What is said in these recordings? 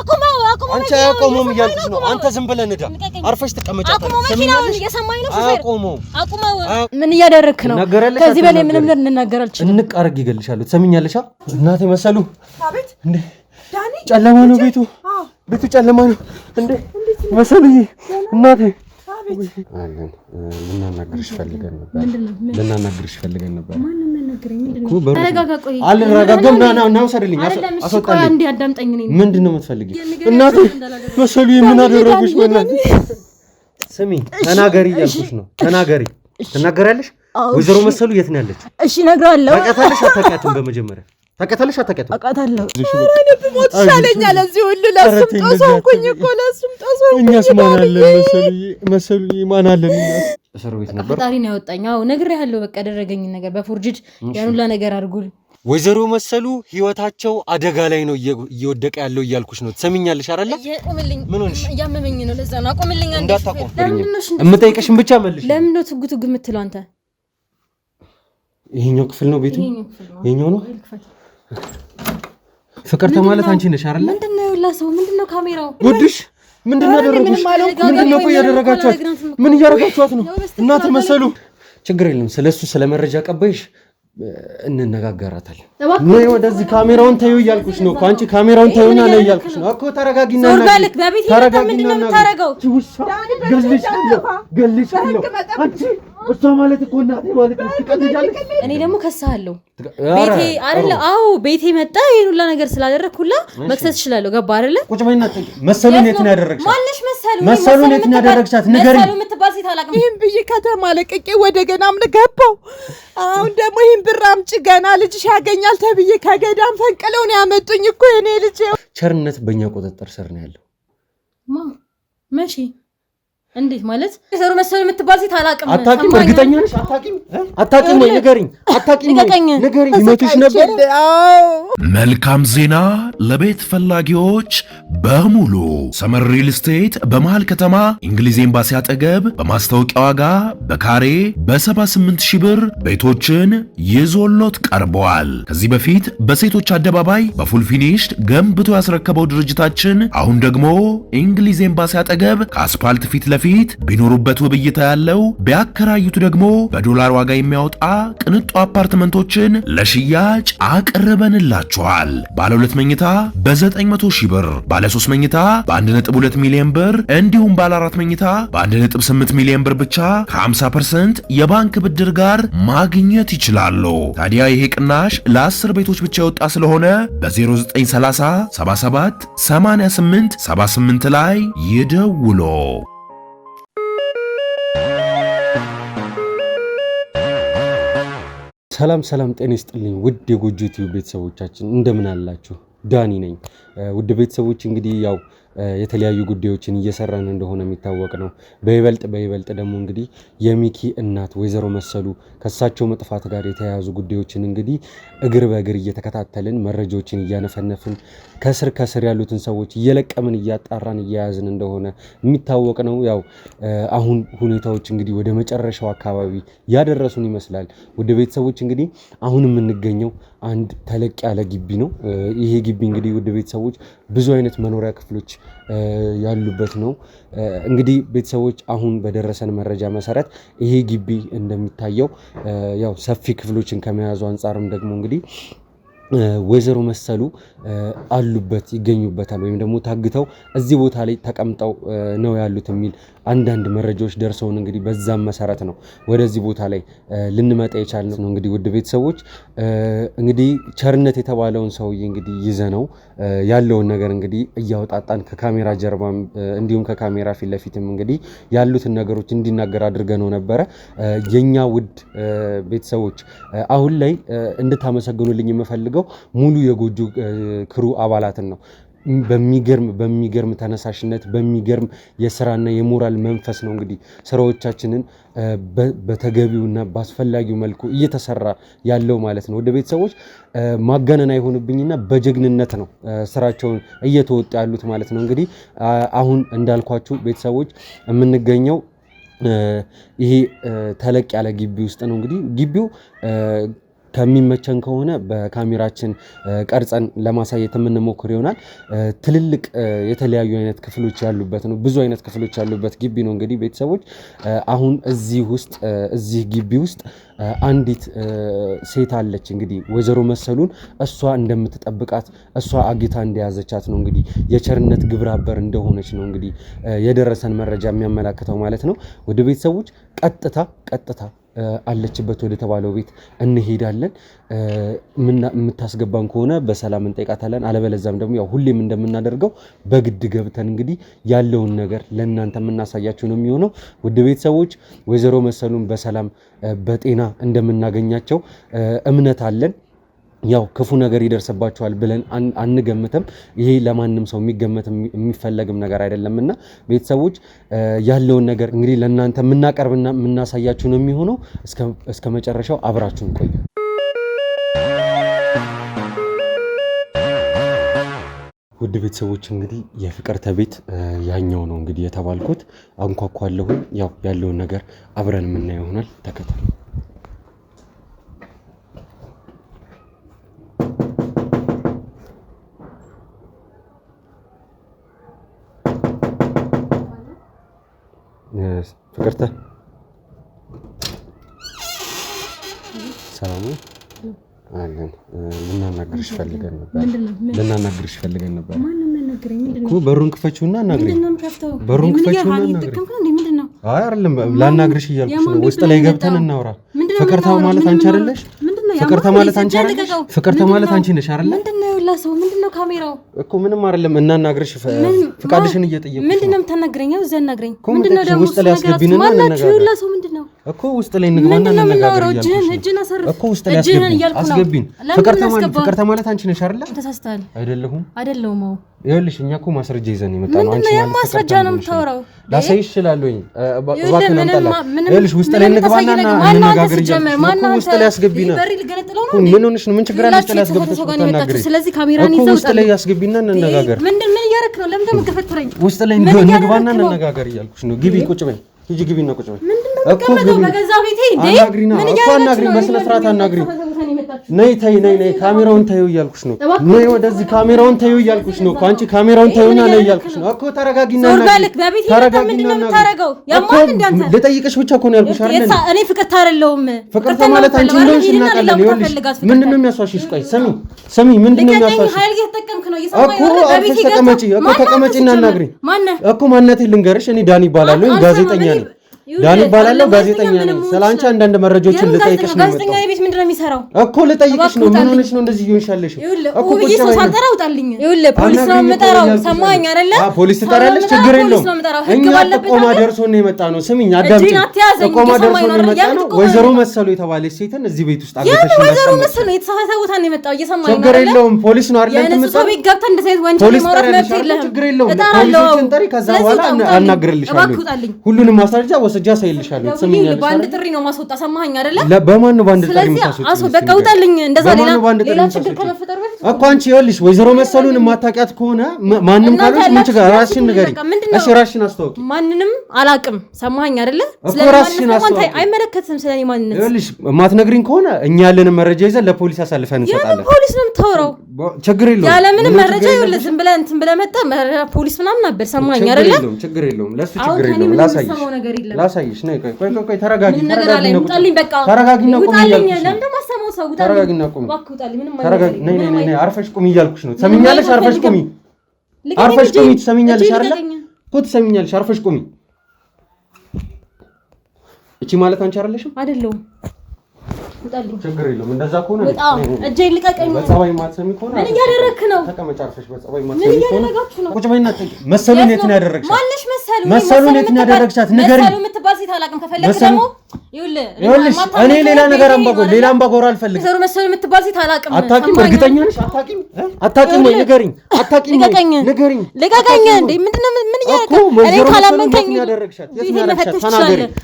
አቁመው አንተ አቁመው እያልኩሽ ነው አንተ ዝም ብለህ ንዳ አርፈሽ ተቀመጫለሽ አቁመው መኪናውን እየሰማኝ ነው ሹፌር አቁመው ምን እያደረክ ነው ከዚህ በላይ ምንም ልንናገር አልችልም እንቃርግ ይገልሻለሁ ትሰሚኛለሽ እናቴ መሰሉ አቤት እንዴ ዳኒ ጨለማ ነው ቤቱ ጨለማ ነው እንዴ መሰሉኝ እናቴ አለን ልናናግርሽ ፈልገን ነበር ማን ነገረኝ ምንድነው ተረጋጋ ቆይ አልረጋጋም ና ወሰድልኝ አስወጣልኝ አንዴ አዳምጠኝ ነኝ ምንድነው የምትፈልጊው እናቴ መሰሉኝ ምን አደረጉሽ በእናትህ ስሚ ተናገሪ እያልኩሽ ነው ተናገሪ ትናገራለሽ ወይዘሮ መሰሉ የት ነው ያለችው እሺ እነግርሃለሁ ታውቂያታለሽ አታውቂያትም በመጀመሪያ ታውቂያታለሽ አታውቂያትም አውቃታለሁ እኔ ብሞት ይሻለኛል እዚህ ሁሉ ለሱም ጦሶንኩኝ እኮ ለሱም ጦሶንኩኝ እኛስ ማን አለን መሰሉኝ ማን አለን እኛስ እስር ቤት ነበር ፈጣሪ ነው ያወጣኝ አዎ ነግሬሃለሁ በቃ ያደረገኝ ነገር በፎርጅድ ያኑላ ነገር አድርጉል ወይዘሮ መሰሉ ህይወታቸው አደጋ ላይ ነው እየወደቀ ያለው እያልኩሽ ነው ትሰሚኛለሽ አይደለ አቁምልኝ ምን ሆነሽ ያመመኝ ነው ለዛ ነው አቁምልኝ አንዴ እንዳታቆምልኝ እምጠይቅሽን ብቻ መልሽ ለምን ነው ትጉ የምትለው አንተ ይሄኛው ክፍል ነው ቤቱ ይሄኛው ነው ፍቅርተ ማለት አንቺ ነሽ አይደለ ምንድነው ያላሰው ምንድነው ካሜራው ጉድሽ ምንድነው ያደረጉሽ ምንድነው ቆይ ያደረጋችኋት ምን ያደረጋችኋት ነው እናቴ መሰሉ ችግር የለም ስለሱ ስለመረጃ ቀበይሽ እንነጋገራታለን ነው ወደዚህ ካሜራውን ታዩ እያልኩሽ ነው እኮ አንቺ ካሜራውን ታዩና ነው እያልኩሽ ነው እኮ ተረጋጊና ዞርጋልክ በቤት ይሄ ምንድነው የምታረጋው ገልሻለሁ አንቺ እሷ ማለት እኮ እናቴ ማለት ነው ትቀልጃለሽ እኔ ደግሞ ከሳለሁ ቤቴ አይደለ አዎ ቤቴ መጣ ይሄን ሁላ ነገር ስላደረኩላ መክሰስ ይችላል ገባ አይደለ ቁጭ በይና መሰሉን የት ነው ያደረግሻት ማንሽ መሰሉን የት ነው ያደረግሻት ንገሪኝ መሰሉ የምትባል ሴት አላውቅም ይሄን ብዬ ከተማ ለቅቄ ወደ ገናም ገባው አሁን ደግሞ ይሄን ብር አምጪ ገና ልጅሽ ያገኛል ተብዬ ከገዳም ፈንቅለው ነው ያመጡኝ እኮ የኔ ልጅ ቸርነት በእኛ ቁጥጥር ስር ነው ያለው መቼ እንዴት ማለት የሰሩ መሰሉ የምትባል ሴት አላውቅም አታውቂም እርግጠኛ ነሽ አታውቂም ወይ ንገሪኝ አታውቂም ንገሪኝ ይመቱሽ ነበር መልካም ዜና ለቤት ፈላጊዎች በሙሉ ሰመር ሪል ስቴት በመሃል ከተማ እንግሊዝ ኤምባሲ አጠገብ በማስታወቂያ ዋጋ በካሬ በ78000 ብር ቤቶችን ይዞሎት ቀርበዋል ከዚህ በፊት በሴቶች አደባባይ በፉል ፊኒሽድ ገንብቶ ያስረከበው ድርጅታችን አሁን ደግሞ እንግሊዝ ኤምባሲ አጠገብ ከአስፓልት ፊት ፊት ቢኖሩበት ውብይታ ያለው ቢያከራዩት ደግሞ በዶላር ዋጋ የሚያወጣ ቅንጡ አፓርትመንቶችን ለሽያጭ አቅርበንላችኋል። ባለ 2 መኝታ በ900,000 ብር፣ ባለ 3 መኝታ በ1.2 ሚሊዮን ብር እንዲሁም ባለ 4 መኝታ በ1.8 ሚሊዮን ብር ብቻ ከ50% የባንክ ብድር ጋር ማግኘት ይችላሉ። ታዲያ ይሄ ቅናሽ ለ10 ቤቶች ብቻ የወጣ ስለሆነ በ0930 77 88 78 ላይ ይደውሉ። ሰላም ጤና ይስጥልኝ ውድ የጎጆ ቲቪ ቤተሰቦቻችን እንደምን አላችሁ ዳኒ ነኝ ውድ ቤተሰቦች እንግዲህ ያው የተለያዩ ጉዳዮችን እየሰራን እንደሆነ የሚታወቅ ነው በይበልጥ ደግሞ እንግዲህ የሚኪ እናት ወይዘሮ መሰሉ ከሳቸው መጥፋት ጋር የተያያዙ ጉዳዮችን እንግዲህ እግር በእግር እየተከታተልን መረጃዎችን እያነፈነፍን ከስር ያሉትን ሰዎች እየለቀምን እያጣራን እያያዝን እንደሆነ የሚታወቅ ነው ያው አሁን ሁኔታዎች እንግዲህ ወደ መጨረሻው አካባቢ ያደረሱን ይመስላል ውድ ቤተሰቦች እንግዲህ አሁን የምንገኘው አንድ ተለቅ ያለ ግቢ ነው ይሄ ግቢ እንግዲህ ውድ ቤተሰቦች ብዙ አይነት መኖሪያ ክፍሎች ያሉበት ነው እንግዲህ ቤተሰቦች አሁን በደረሰን መረጃ መሰረት ይሄ ግቢ እንደሚታየው ያው ሰፊ ክፍሎችን ከመያዙ አንፃርም ደግሞ እንግዲህ ወይዘሮ መሰሉ አሉበት ይገኙበታል ወይም ደግሞ ታግተው እዚህ ቦታ ላይ ተቀምጠው ነው ያሉት የሚል አንዳንድ መረጃዎች ደርሰውን እንግዲህ በዛም መሰረት ነው ወደዚህ ቦታ ላይ ልንመጣ የቻልነው ነው እንግዲህ ውድ ቤተሰቦች እንግዲህ ቸርነት የተባለውን ሰውዬ እንግዲህ ይዘነው ያለውን ነገር እንግዲህ እያወጣጣን ከካሜራ ጀርባም እንዲሁም ከካሜራ ፊት ለፊትም እንግዲህ ያሉትን ነገሮች እንዲናገር አድርገነው ነበረ የኛ ውድ ቤተሰቦች አሁን ላይ እንድታመሰግኑልኝ የምፈልገው ሙሉ የጎጆ ክሩ አባላትን ነው በሚገርም ተነሳሽነት በሚገርም የስራና የሞራል መንፈስ ነው እንግዲህ ስራዎቻችንን በተገቢውና በአስፈላጊው መልኩ እየተሰራ ያለው ማለት ነው ወደ ቤተሰቦች ማጋነን አይሆንብኝና በጀግንነት ነው ስራቸውን እየተወጡ ያሉት ማለት ነው እንግዲህ አሁን እንዳልኳችሁ ቤተሰቦች የምንገኘው ይሄ ተለቅ ያለ ግቢ ውስጥ ነው እንግዲህ ግቢው ከሚመቸን ከሆነ በካሜራችን ቀርጸን ለማሳየት የምንሞክር ይሆናል። ትልልቅ የተለያዩ አይነት ክፍሎች ያሉበት ነው። ብዙ አይነት ክፍሎች ያሉበት ግቢ ነው። እንግዲህ ቤተሰቦች አሁን እዚህ ግቢ ውስጥ አንዲት ሴት አለች። እንግዲህ ወይዘሮ መሰሉን እሷ እንደምትጠብቃት እሷ አግታ እንደያዘቻት ነው እንግዲህ የቸርነት ግብረ አበር እንደሆነች ነው እንግዲህ የደረሰን መረጃ የሚያመላክተው ማለት ነው። ወደ ቤተሰቦች ቀጥታ አለችበት ወደ ተባለው ቤት እንሄዳለን። የምታስገባን ከሆነ በሰላም እንጠይቃታለን። አለበለዛም ደግሞ ያው ሁሌም እንደምናደርገው በግድ ገብተን እንግዲህ ያለውን ነገር ለእናንተ የምናሳያችሁ ነው የሚሆነው። ውድ ቤተሰቦች ወይዘሮ መሰሉን በሰላም በጤና እንደምናገኛቸው እምነት አለን። ያው ክፉ ነገር ይደርስባቸዋል ብለን አንገምተም። ይሄ ለማንም ሰው የሚፈለግም ነገር አይደለምና ቤተሰቦች ያለውን ነገር እንግዲህ ለእናንተ የምናቀርብና የምናሳያችሁ ነው የሚሆነው። እስከ መጨረሻው አብራችሁን ቆዩ። ውድ ቤተሰቦች እንግዲህ የፍቅርተ ቤት ያኛው ነው እንግዲህ የተባልኩት። አንኳኳለሁ። ያው ያለውን ነገር አብረን የምናየው ይሆናል። ተከታተሉ። ፍቅርተ ሰላም አለን። ልናናግርሽ ፈልገን ነበር። እኮ በሩን ክፈችውና አናግሪኝ። በሩን ክፈችውና አናግሪኝ። አይ አይደለም ላናግርሽ እያልኩሽ ነው። ውስጥ ላይ ገብተን እናውራ። ፍቅርተ ማለት አንቺ አይደለሽ? ፍቅርተ ማለት አንቺ አይደለሽ? ፍቅርተ ማለት አንቺ ነሽ አይደለ? ምንድነው ላሰው? ምንድነው ካሜራው? እኮ ምንም አይደለም። እናናግርሽ ፍቃድሽን እየጠየቅኩሽ። ምንድነው የምታናግረኝ? እዛ አናግረኝ። ምንድነው ደግሞ ውስጥ ላይ አስገቢና እናናግረኝ። ላሰው ምንድነው እኮ ውስጥ ላይ እንግባና እንነጋገር እጅህን አሰርፍ እኮ ውስጥ ላይ አስገቢን። ፍቅርተ ማለት አንቺ ነሽ አይደለ? ተሳስተሃል። አይደለሁም። አዎ ይኸውልሽ እኛ እኮ ማስረጃ ይዘን የመጣነው አንቺ ማለት ማስረጃ ነው የምታወራው። ላሳይሽ እችላለሁኝ። እባክህ ነው እንጣላ። ይኸውልሽ ውስጥ ላይ እንግባና እንነጋገር እያልኩሽ ነው። ውስጥ ላይ አስገቢና። ምን ሆነሽ ነው? ምን ችግር አለ? ውስጥ ላይ አስገቢና። ስለዚህ ካሜራን ይዘው ውስጥ ላይ አስገቢና እንነጋገር። ምንድን ነው እያደረክ ነው? ለምን ደግሞ ገፈትረኝ? ውስጥ ላይ እንግባና እንነጋገር እያልኩሽ ነው። ግቢ ቁጭ በይ። ሂጂ ግቢና ቁጭ በይ እኮ ግቢ። በገዛ ቤቴ እንዴ ምን አናግሪኝ፣ በስነ ስርዓት አናግሪኝ። ነይ ካሜራውን ታዩ እያልኩሽ ነው። ነይ ወደዚህ ካሜራውን ታዩ እያልኩሽ ነው እኮ አንቺ ካሜራውን ታዩና ነይ እያልኩሽ ነው እኮ። ተረጋጊና ልጠይቅሽ ብቻ እኮ ነው ያልኩሽ አይደል? እኔ ፍቅርተ አይደለሁም። ፍቅርተ ማለት አንቺ እንደሆንሽ እናውቃለን። ይኸውልሽ ምንድነው የሚያስዋሽሽ? ቆይ ስሚ ምንድነው የሚያስዋሽሽ እኮ? አርፈሽ ተቀመጪ እኮ ተቀመጪና አናግሪኝ እኮ። ማንነቴን ልንገርሽ፣ እኔ ዳኒ እባላለሁ፣ ጋዜጠኛ ነኝ። ዳኒ እባላለሁ፣ ጋዜጠኛ ነኝ። ስለአንቺ አንዳንድ መረጃዎችን ልጠይቅሽ ነው። ጋዜጠኛ ቤት ምንድን ነው የሚሰራው እኮ? ልጠይቅሽ ነው። ምን ሆነሽ ነው እንደዚህ ይሆንሻለሽ እኮ? ቁጭ በይ። ሳልጠራ ውጣልኝ። ይኸውልህ ፖሊስ ነው የምጠራው። ሰማኸኝ አይደለ? ፖሊስ ትጠራለሽ፣ ችግር የለውም። እኛ ጥቆማ ደርሶን ነው የመጣ ነው። ስሚኝ፣ አዳምጪኝ። ጥቆማ ደርሶን ነው የመጣ ነው። ወይዘሮ መሰሉ የተባለች ሴትን እዚህ ቤት ውስጥ አገተሽ ነው። ወይዘሮ መሰሉ የተሳሳተ ቦታ ነው የመጣው። እየሰማኸኝ ነው? ችግር የለውም። ፖሊስ ነው አይደል? የምትሰራው ቤት ገብተህ እንደዚህ አይነት ወንጀል ማውራት መብት የለህም። ችግር የለውም። ፖሊሶችን ጠሪ፣ ከዛ በኋላ አናግርልሻለሁ። ሁሉንም ማስረጃ ወስጃ ሳይልሻለሁ። በአንድ ጥሪ ነው ማስወጣ። ሰማኸኝ አይደለ? በማን ነው በአንድ ጥሪ የምታስወጣው? በቃ ውጣልኝ። እንደዛ ሌላ ችግር ከመፈጠሩ በፊት እኮ አንቺ ይኸውልሽ፣ ወይዘሮ መሰሉን የማታውቂያት ከሆነ ማንም ካለሽ ምን ችግር? ራስሽን ንገሪኝ። እሺ ራስሽን አስተዋውቂ። ማንንም አላውቅም። ሰማኸኝ አይደለ? ራስሽን አስተዋውቂ። አይመለከትም ስለኔ ማንነት። ይኸውልሽ የማትነግሪኝ ከሆነ እኛ ያለንን መረጃ ይዘን ለፖሊስ አሳልፈን እንሰጣለን። ፖሊስ ነው የምታወራው? ችግር የለውም። ያለምንም መረጃ ይኸውልህ፣ ዝም ብለህ እንትን ብለህ መጣ ፖሊስ ምናምን ነበር። ሰማኸኝ አይደለ? ችግር የለውም። ለሱ ችግር የለውም። ላሳይሽ። ነይ ቆይ ተረጋጊ። ተረጋጊና ቁሚ። አርፈሽ ቁሚ እያልኩሽ ነው። ትሰሚኛለሽ? አርፈሽ ቁሚ። ትሰሚኛለሽ አይደለ እኮ? ትሰሚኛለሽ? አርፈሽ ቁሚ። እቺ ማለት አንቺ አይደለሽም? አይደለሁም። ችግር የለውም። እንደዛ ከሆነ እጄን ልቀቀኝ። በጸባይ ማትሰሚ ከሆነ ምን እያደረክ ነው? ተቀመጭ። አርፈሽ በጸባይ ማትሰሚ ከሆነ ቁጭ በይና መሰሉን የት ነው ያደረግሻት? ማንሽ መሰሉን የት ነው ያደረግሻት? ንገሪኝ። መሰሉ የምትባል ሴት አላውቅም። ከፈለክ ደግሞ ይኸውልሽ እኔ ሌላ አምባጓሮ አልፈልግም። መሰሉ የምትባል ሴት አላውቅም። አታውቂም? እርግጠኛ ነሽ? አታውቂም ወይ? ንገሪኝ። ልቀቀኝ እንዴ! ምንድነው? ምን ምን ያደርግ እኔ ካላመንከኝ ያደረግሻት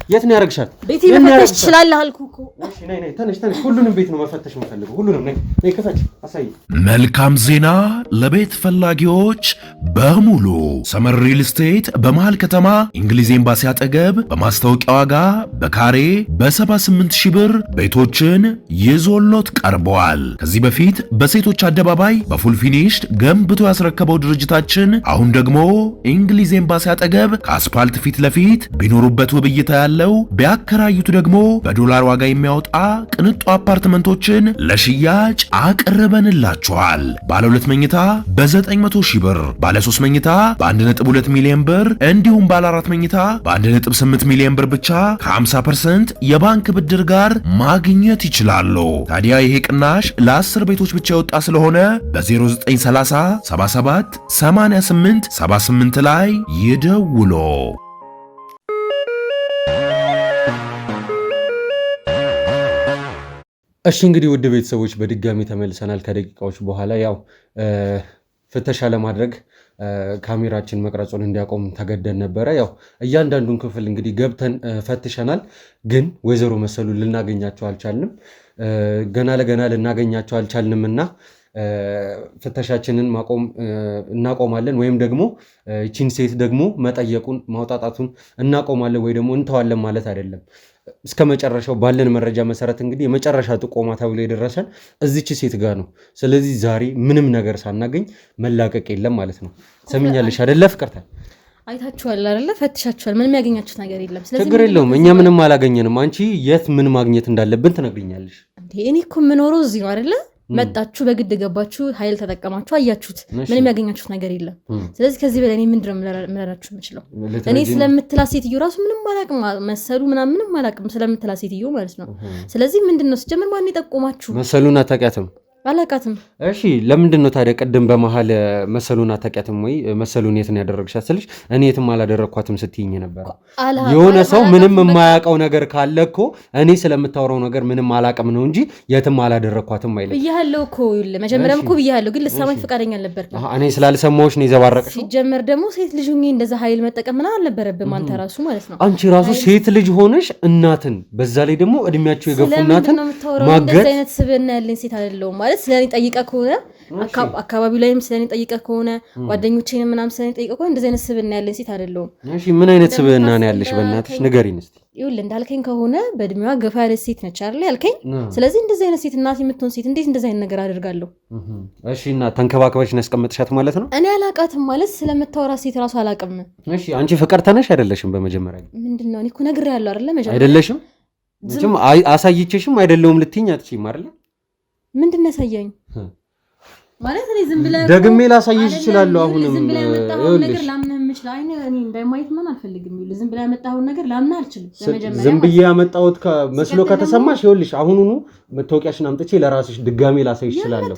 የት ነው ያደረግሻት? ቤቴ መፈተሽ ትችላለህ አልኩህ እኮ። እሺ ነይ ተነሽ። ሁሉንም ቤት ነው መፈተሽ የምፈልገው። ሁሉንም ነይ ከታች አሳይ። መልካም ዜና ለቤት ፈላጊዎች በሙሉ ሰመር ሪል ስቴት በመሃል ከተማ እንግሊዝ ኤምባሲ አጠገብ በማስታወቂያ ዋጋ በካሬ በ78,000 ብር ቤቶችን ይዞሎት ቀርበዋል። ከዚህ በፊት በሴቶች አደባባይ በፉል ፊኒሽድ ገንብቶ ያስረከበው ድርጅታችን አሁን ደግሞ እንግሊዝ ኤምባሲ አጠገብ ከአስፓልት ፊት ለፊት ቢኖሩበት ውብ እይታ ያለው ቢያከራዩት ደግሞ በዶላር ዋጋ የሚያወጣ ቅንጡ አፓርትመንቶችን ለሽያጭ አቅርበንላቸዋል። ባለ 2 መኝታ በ900,000 ብር፣ ባለ 3 መኝታ በ1.2 ሚሊዮን ብር እንዲሁም ባለ 4 መኝታ በ1.8 ሚሊዮን ብር ብቻ ከ50% የባንክ ብድር ጋር ማግኘት ይችላሉ። ታዲያ ይሄ ቅናሽ ለ10 ቤቶች ብቻ የወጣ ስለሆነ በ0930 77 88 78 ላይ ይደውሉ። እሺ እንግዲህ ውድ ቤተሰቦች በድጋሚ ተመልሰናል ከደቂቃዎች በኋላ። ያው ፍተሻ ለማድረግ ካሜራችን መቅረጹን እንዲያቆም ተገደን ነበረ። ያው እያንዳንዱን ክፍል እንግዲህ ገብተን ፈትሸናል፣ ግን ወይዘሮ መሰሉ ልናገኛቸው አልቻልንም። ገና ለገና ልናገኛቸው አልቻልንምና ፍተሻችንን እናቆማለን ወይም ደግሞ ይቺን ሴት ደግሞ መጠየቁን ማውጣጣቱን እናቆማለን ወይ ደግሞ እንተዋለን ማለት አይደለም። እስከ መጨረሻው ባለን መረጃ መሰረት እንግዲህ የመጨረሻ ጥቆማ ተብሎ የደረሰን እዚች ሴት ጋር ነው። ስለዚህ ዛሬ ምንም ነገር ሳናገኝ መላቀቅ የለም ማለት ነው። ሰሚኛለሽ አይደለ ፍቅርታ? አይታችኋል አይደለ? ፈትሻችኋል። ምንም ያገኛችሁት ነገር የለም። ስለዚህ ችግር የለውም። እኛ ምንም አላገኘንም። አንቺ የት ምን ማግኘት እንዳለብን ትነግሪኛለሽ። እኔ እኮ የምኖረው እዚህ ነው አይደለ? መጣችሁ በግድ ገባችሁ፣ ኃይል ተጠቀማችሁ፣ አያችሁት። ምንም ያገኛችሁት ነገር የለም። ስለዚህ ከዚህ በላይ እኔ ምንድን ነው የምረዳችሁ የምችለው? እኔ ስለምትላት ሴትዮ ራሱ ምንም አላቅም፣ መሰሉ ምንም አላቅም ስለምትላት ሴትዮ ማለት ነው። ስለዚህ ምንድን ነው ሲጀምር ማን የጠቆማችሁ? መሰሉን አታውቂያትም? አላውቃትም። እሺ ለምንድን ነው ታዲያ ቅድም በመሃል መሰሉን አታውቂያትም ወይ መሰሉን የት ነው ያደረግሻት ስልሽ እኔ የትም አላደረግኳትም ስትይኝ ነበር። የሆነ ሰው ምንም የማያውቀው ነገር ካለ እኮ እኔ ስለምታወራው ነገር ምንም አላውቅም ነው እንጂ የትም አላደረግኳትም አይልም። ብያለሁ እኮ መጀመሪያም እኮ ብያለሁ፣ ግን ልትሰማኝ ፈቃደኛ አልነበርክም። እኔ ስላልሰማሁሽ ነው የዘባረቅሽው። ሲጀመር ደግሞ ሴት ልጅ ሆኜ እንደዛ ኃይል መጠቀም ምናምን አልነበረብህም አንተ ራሱ ማለት ነው። አንቺ ራሱ ሴት ልጅ ሆነሽ እናትን በዛ ላይ ደግሞ እድሜያቸው የገፉ እናትን ማገት እንደዚህ አይነት ስብዕና ያለኝ ሴት አይደለሁም ማለት ስለኔ ጠይቀህ ከሆነ አካባቢው ላይም ስለኔ ጠይቀህ ከሆነ ጓደኞቼንም ምናምን ስለኔ ጠይቀህ ከሆነ እንደዚህ አይነት ስብዕና ያለኝ ሴት አይደለሁም። እሺ ምን አይነት ስብዕና ነው ያለሽ? በእናትሽ ንገሪኝ እስቲ። ይኸውልህ እንዳልከኝ ከሆነ በእድሜዋ ገፋ ያለች ሴት ነች አይደል ያልከኝ? ስለዚህ እንደዚህ አይነት ሴት እናት የምትሆን ሴት እንዴት እንደዚህ አይነት ነገር አደርጋለሁ? እሺ እና ተንከባክበሽ ያስቀመጥሻት ማለት ነው? እኔ አላቃትም ማለት ስለምታወራ ሴት ራሱ አላቅም። እሺ አንቺ ፍቅር ተነሽ አይደለሽም? በመጀመሪያ ምንድነው እኔ እኮ ነግሬሃለሁ አይደለ? መጀመሪያ አይደለሽም ዝም አሳይቼሽም አይደለሁም ልትይኝ አትችይም አይደለ? ምንድነው ያሳየኝ ማለት እኔ ዝም ብለህ ደግሜ ላሳይሽ እችላለሁ። አሁንም ዝም ብለህ ያመጣኸው ነገር ላምነህ የምችል እኔ እንዳይማየት ማን አልፈልግም። ይኸውልህ ዝም ብለህ ያመጣኸው ነገር ላምነህ አልችልም። ለመጀመሪያ ዝም ብዬ ያመጣሁት መስሎ ከተሰማሽ ይኸውልሽ አሁኑኑ መታወቂያሽን አምጥቼ ለራስሽ ድጋሜ ላሳይሽ እችላለሁ።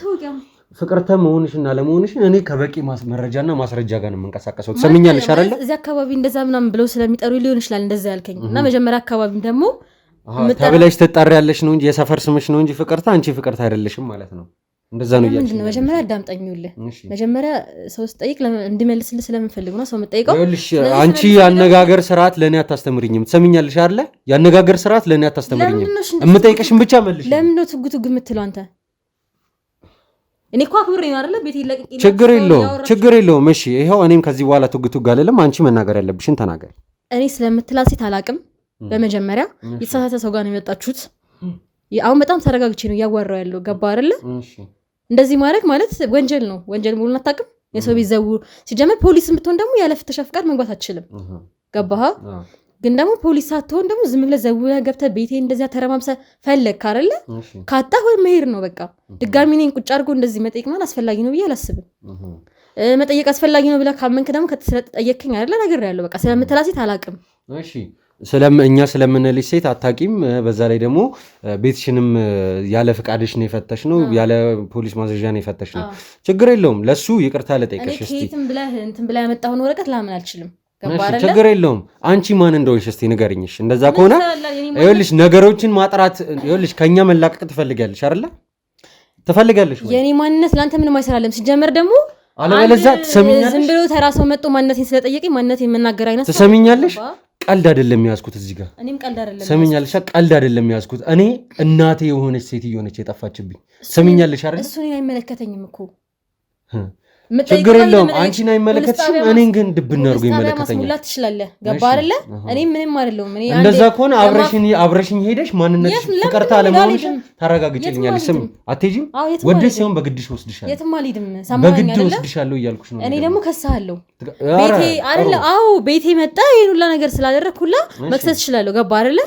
ፍቅርተ መሆንሽና ለመሆንሽን እኔ ከበቂ መረጃና ማስረጃ ጋር ነው የምንቀሳቀሰው። ትሰሚኛለሽ አይደለ? እዚህ አካባቢ እንደዛ ምናምን ብለው ስለሚጠሩ ሊሆን ይችላል እንደዛ ያልከኝ እና መጀመሪያ አካባቢ ደግሞ ተብለሽ ትጠሪያለሽ ነው እንጂ የሰፈር ስምሽ ነው እንጂ ፍቅርታ አንቺ ፍቅርታ አይደለሽም ማለት ነው። እንደዛ ነው ያልኩት። ምንድነው መጀመሪያ አዳምጠኝ። ይኸውልህ መጀመሪያ ሰው ስጠይቅ እንዲመልስልህ ስለምፈልግ ነው ሰው የምጠይቀው። ይኸውልሽ አንቺ ያነጋገር ስርዓት ለኔ አታስተምሪኝም። ትሰሚኛለሽ አይደለ? ያነጋገር ስርዓት ለኔ አታስተምሪኝም። የምጠይቅሽን ብቻ መልሽ። ለምን ነው ትጉ የምትለው አንተ? እኔ እኮ አክብሬ ነው አይደለ? ቤት ይለቅቅ። ችግር የለውም። እሺ ይሄው እኔም ከዚህ በኋላ ትጉ አልልም። አንቺ መናገር ያለብሽን ተናገር። እኔ ስለምትላት ሴት አላቅም። በመጀመሪያ የተሳሳተ ሰው ጋር ነው የመጣችሁት። አሁን በጣም ተረጋግቼ ነው እያዋራው ያለው። ገባ አይደለ? እንደዚህ ማድረግ ማለት ወንጀል ነው። ወንጀል መሆኑን አታውቅም። የሰው ቤት ዘው ሲጀመር ፖሊስም ብትሆን ደግሞ ያለ ፍተሻ ፍቃድ መግባት አትችልም። ገባህ? ግን ደግሞ ፖሊስ ሳትሆን ደግሞ ዝም ብለህ ዘው ገብተህ ቤቴ እንደዚያ ተረማምሰህ ፈለግክ አይደለ? ካጣህ ወይ መሄድ ነው በቃ። ድጋሚ እኔን ቁጭ አድርጎ እንደዚህ መጠየቅ ማለት አስፈላጊ ነው ብዬ አላስብም። መጠየቅ አስፈላጊ ነው ብለህ ካመንክ ደግሞ ከተጠየቅከኝ አይደለ ነግሬሃለሁ። በቃ ስለምትላት ሴት አላውቅም። እሺ እኛ ስለምንልሽ ሴት አታቂም። በዛ ላይ ደግሞ ቤትሽንም ያለ ፍቃድሽ ነው የፈተሽ ነው፣ ያለ ፖሊስ ማዘዣ ነው የፈተሽ ነው። ችግር የለውም። ለሱ ይቅርታ ለጠይቀሽ እስቲ ከየትም ብለህ እንትን ብለህ ያመጣውን ወረቀት ላምን አልችልም። ችግር የለውም። አንቺ ማን እንደሆንሽ እስቲ ንገሪኝሽ። እንደዛ ከሆነ ይኸውልሽ ነገሮችን ማጥራት ይኸውልሽ ከኛ መላቀቅ ትፈልጊያለሽ አይደለ? ትፈልጊያለሽ ወይ? የኔ ማንነት ለአንተ ምንም አይሰራለም። ሲጀመር ደግሞ አለበለዚያ ትሰሚኛለሽ። ዝም ብሎ ተራ ሰው መጥቶ ማንነቴን ስለጠየቀኝ ማንነቴን መናገር አይነት ትሰሚኛለሽ። ቀልድ አይደለም ያዝኩት እዚህ ጋር እኔም ቀልድ አይደለም ትሰሚኛለሽ። ቀልድ አይደለም ያዝኩት እኔ እናቴ የሆነች ሴትዮ ነች የጠፋችብኝ። ትሰሚኛለሽ አይደል? እሱ እኔን አይመለከተኝም እኮ ችግር የለውም አንቺን አይመለከትሽም። እኔን ግን ድብና አድርጎ ይመለከተኛል። ማስሙላት ትችላለህ። ገባ አይደለ? እኔ ምንም አይደለሁም። እኔ እንደዛ ከሆነ አብረሽኝ ሄደሽ ማንነትሽ ፍቅርታ ለማውልሽ ታረጋግጪልኛለሽ። ስሚ አትሄጂም። ወደሽ ሲሆን በግድሽ ወስድሻለሁ። የትም አልሄድም። ሰማኸኝ አይደለ? በግድ ወስድሻለሁ እያልኩሽ ነው። እኔ ደግሞ ከሳለሁ ቤቴ አይደለ? አዎ ቤቴ መጣ ይሄን ሁላ ነገር ስላደረኩላ መክሰስ እችላለሁ። ገባ አይደለ?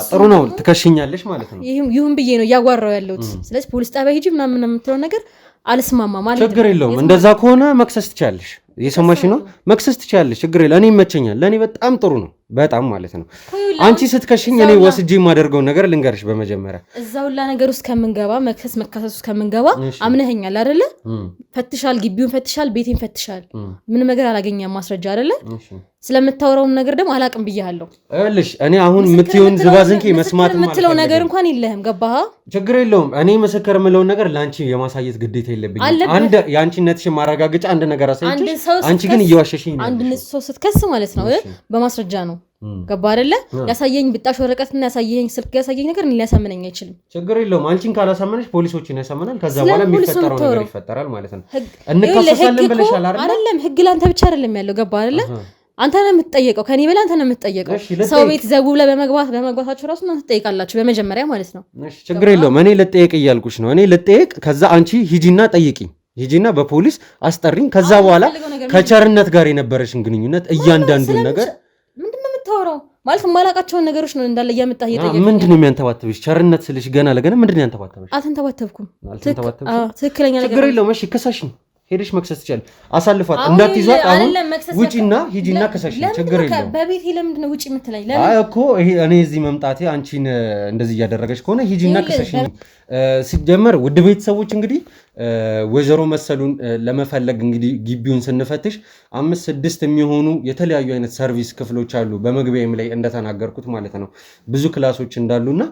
ጥሩ ነው ትከሽኛለሽ ማለት ነው። ይሁን ብዬ ነው እያጓራው ያለሁት። ስለዚህ ፖሊስ ጣቢያ ሂጂ ምናምን የምትለው ነገር አልስማማ ማለት ነው። ችግር የለውም እንደዛ ከሆነ መክሰስ ትቻለሽ። የሰማሽ ነው መክሰስ ትቻለሽ። ችግር የለም እኔ ይመቸኛል። ለኔ በጣም ጥሩ ነው በጣም ማለት ነው። አንቺ ስትከሽኝ እኔ ወስጄ የማደርገው ነገር ልንገርሽ። በመጀመሪያ እዛው ላ ነገር ውስጥ ከምንገባ መከሰስ ውስጥ ከምንገባ አምነኸኛል አይደለ? ፈትሻል፣ ግቢውን ፈትሻል፣ ቤቴን ፈትሻል። ምንም ነገር አላገኘም ማስረጃ አይደለ? ስለምታወራው ነገር ደግሞ አላቅም ብያለሁ። እልሽ እኔ አሁን ምትዩን ዝባዝንኬ መስማት የምትለው ነገር እንኳን የለህም። ገባህ? ችግር የለውም እኔ መሰከር የምለውን ነገር ላንቺ የማሳየት ግዴታ የለብኝም። አንድ ያንቺነትሽ ማረጋገጫ አንድ ነገር አሳይቼ አንቺ ግን እየዋሸሽኝ ነው። አንድ ሰው ስትከስ ማለት ነው በማስረጃ ነው። ገባ አይደለ? ያሳየኝ ብጣሽ ወረቀትና ያሳየኝ ስልክ ያሳየኝ ነገር ሊያሳምነኝ አይችልም። ችግር የለውም አንቺን ካላሳመነሽ ፖሊሶችን ያሳምናል። ከዛ በኋላ የሚፈጠረው ነገር ይፈጠራል ማለት ነው። እንከሰሳለን ብለሻል አይደለም? ህግ ላንተ ብቻ አይደለም ያለው። ገባ አይደለ? አንተ ነው የምትጠየቀው፣ ከኔ በላይ አንተ ነው የምትጠየቀው። ሰው ቤት ዘው ብለህ በመግባታችሁ ራሱ እናንተ ትጠይቃላችሁ በመጀመሪያ ማለት ነው። ችግር የለውም እኔ ልጠየቅ እያልኩሽ ነው። እኔ ልጠየቅ፣ ከዛ አንቺ ሂጂና ጠይቂኝ፣ ሂጂና በፖሊስ አስጠሪኝ። ከዛ በኋላ ከቸርነት ጋር የነበረሽን ግንኙነት እያንዳንዱን ነገር ምንድነው የምታወራው? ማለት የማላውቃቸውን ነገሮች ነው እንዳለ እያመጣህ እየጠየቀኝ። ምንድነው የሚያንተባተብሽ? ቸርነት ስልሽ ገና ለገና ምንድነው ያንተባተብሽ? አልተንተባተብኩም። ትክክለኛ ነገር ችግር የለውም እሺ ክሰሽኝ፣ ሄደሽ መክሰስ ትችያለሽ። አሳልፏት እንዳትይዟት። አሁን ውጪና ሂጂና ከሰሽ። ችግር የለውም። በቤቴ ለምንድን ነው ውጪ የምትለኝ? ለምን? አይ እኮ ይሄ እኔ እዚህ መምጣቴ አንቺን እንደዚህ እያደረገች ከሆነ ሂጂና ከሰሽ። ሲጀመር ውድ ቤተሰቦች እንግዲህ ወይዘሮ መሰሉን ለመፈለግ እንግዲህ ግቢውን ስንፈትሽ 5-6 የሚሆኑ የተለያዩ አይነት ሰርቪስ ክፍሎች አሉ። በመግቢያም ላይ እንደተናገርኩት ማለት ነው ብዙ ክላሶች እንዳሉና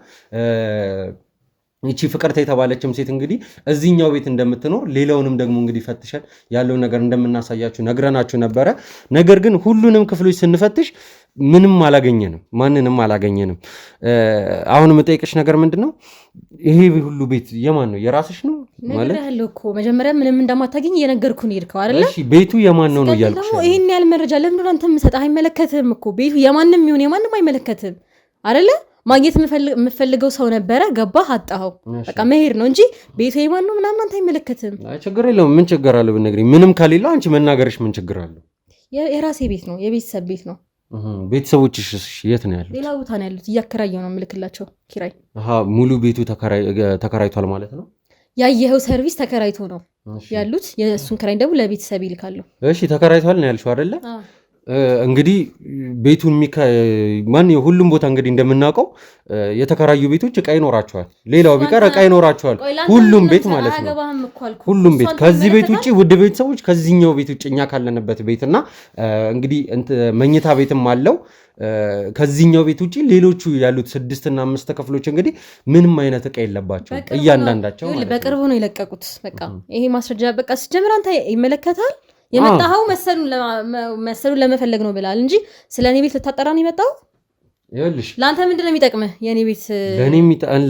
ይቺ ፍቅርተ የተባለችም ሴት እንግዲህ እዚህኛው ቤት እንደምትኖር ሌላውንም ደግሞ እንግዲህ ፈትሸን ያለው ነገር እንደምናሳያችሁ ነግረናችሁ ነበረ። ነገር ግን ሁሉንም ክፍሎች ስንፈትሽ ምንም አላገኘንም፣ ማንንም አላገኘንም። አሁን የምጠይቅሽ ነገር ምንድነው? ይሄ ሁሉ ቤት የማን ነው? የራስሽ ነው ማለት ያለው እኮ መጀመሪያ ምንም እንደማታገኝ እየነገርኩህ ነው የሄድከው አይደል? እሺ ቤቱ የማን ነው ነው ያልኩሽ። ደግሞ ይሄን ያህል መረጃ ለምን ነው አንተ የምሰጠህ? አይመለከትህም እኮ ቤቱ የማንም ይሁን የማንም አይመለከትህም አይደለ? ማግኘት የምፈልገው ሰው ነበረ፣ ገባህ፣ አጣኸው፣ በቃ መሄድ ነው እንጂ ቤቱ የማን ነው ምናምን አንተ አይመለከትህም። አይ ችግር የለውም። ምን ችግር አለው ብትነግሪኝ? ምንም ከሌለው አንቺ መናገርሽ ምን ችግር አለው? የራሴ ቤት ነው፣ የቤተሰብ ቤት ነው። ቤተሰቦችሽ የት ነው ያሉት? ሌላ ቦታ ነው ያሉት። እያከራየሁ ነው የምልክላቸው ኪራይ። ሙሉ ቤቱ ተከራይቷል ማለት ነው? ያየኸው ሰርቪስ ተከራይቶ ነው ያሉት። የእሱን ኪራይ ደግሞ ለቤተሰብ ይልካለሁ። እሺ ተከራይቷል ነው ያልሽው አይደለ? እንግዲህ ቤቱን ማን ሁሉም ቦታ እንግዲህ እንደምናውቀው የተከራዩ ቤቶች እቃ ይኖራቸዋል። ሌላው ቢቀር እቃ ይኖራቸዋል። ሁሉም ቤት ማለት ነው። ሁሉም ቤት ከዚህ ቤት ውጪ ውድ ቤተሰቦች ከዚህኛው ቤት ውጪ እኛ ካለንበት ቤትና እንግዲህ መኝታ ቤትም አለው። ከዚህኛው ቤት ውጪ ሌሎቹ ያሉት 6 እና 5 ክፍሎች እንግዲህ ምንም አይነት እቃ የለባቸው እያንዳንዳቸው ማለት ነው። በቅርቡ ነው የለቀቁት። በቃ ይሄ ማስረጃ በቃ ሲጀምር አንተ ይመለከታል። የመጣኸው መሰሉን ለመፈለግ ነው ብላል እንጂ ስለ እኔ ቤት ልታጠራ ነው የመጣው። ይኸውልሽ ለአንተ ምንድን ነው የሚጠቅምህ? የእኔ ቤት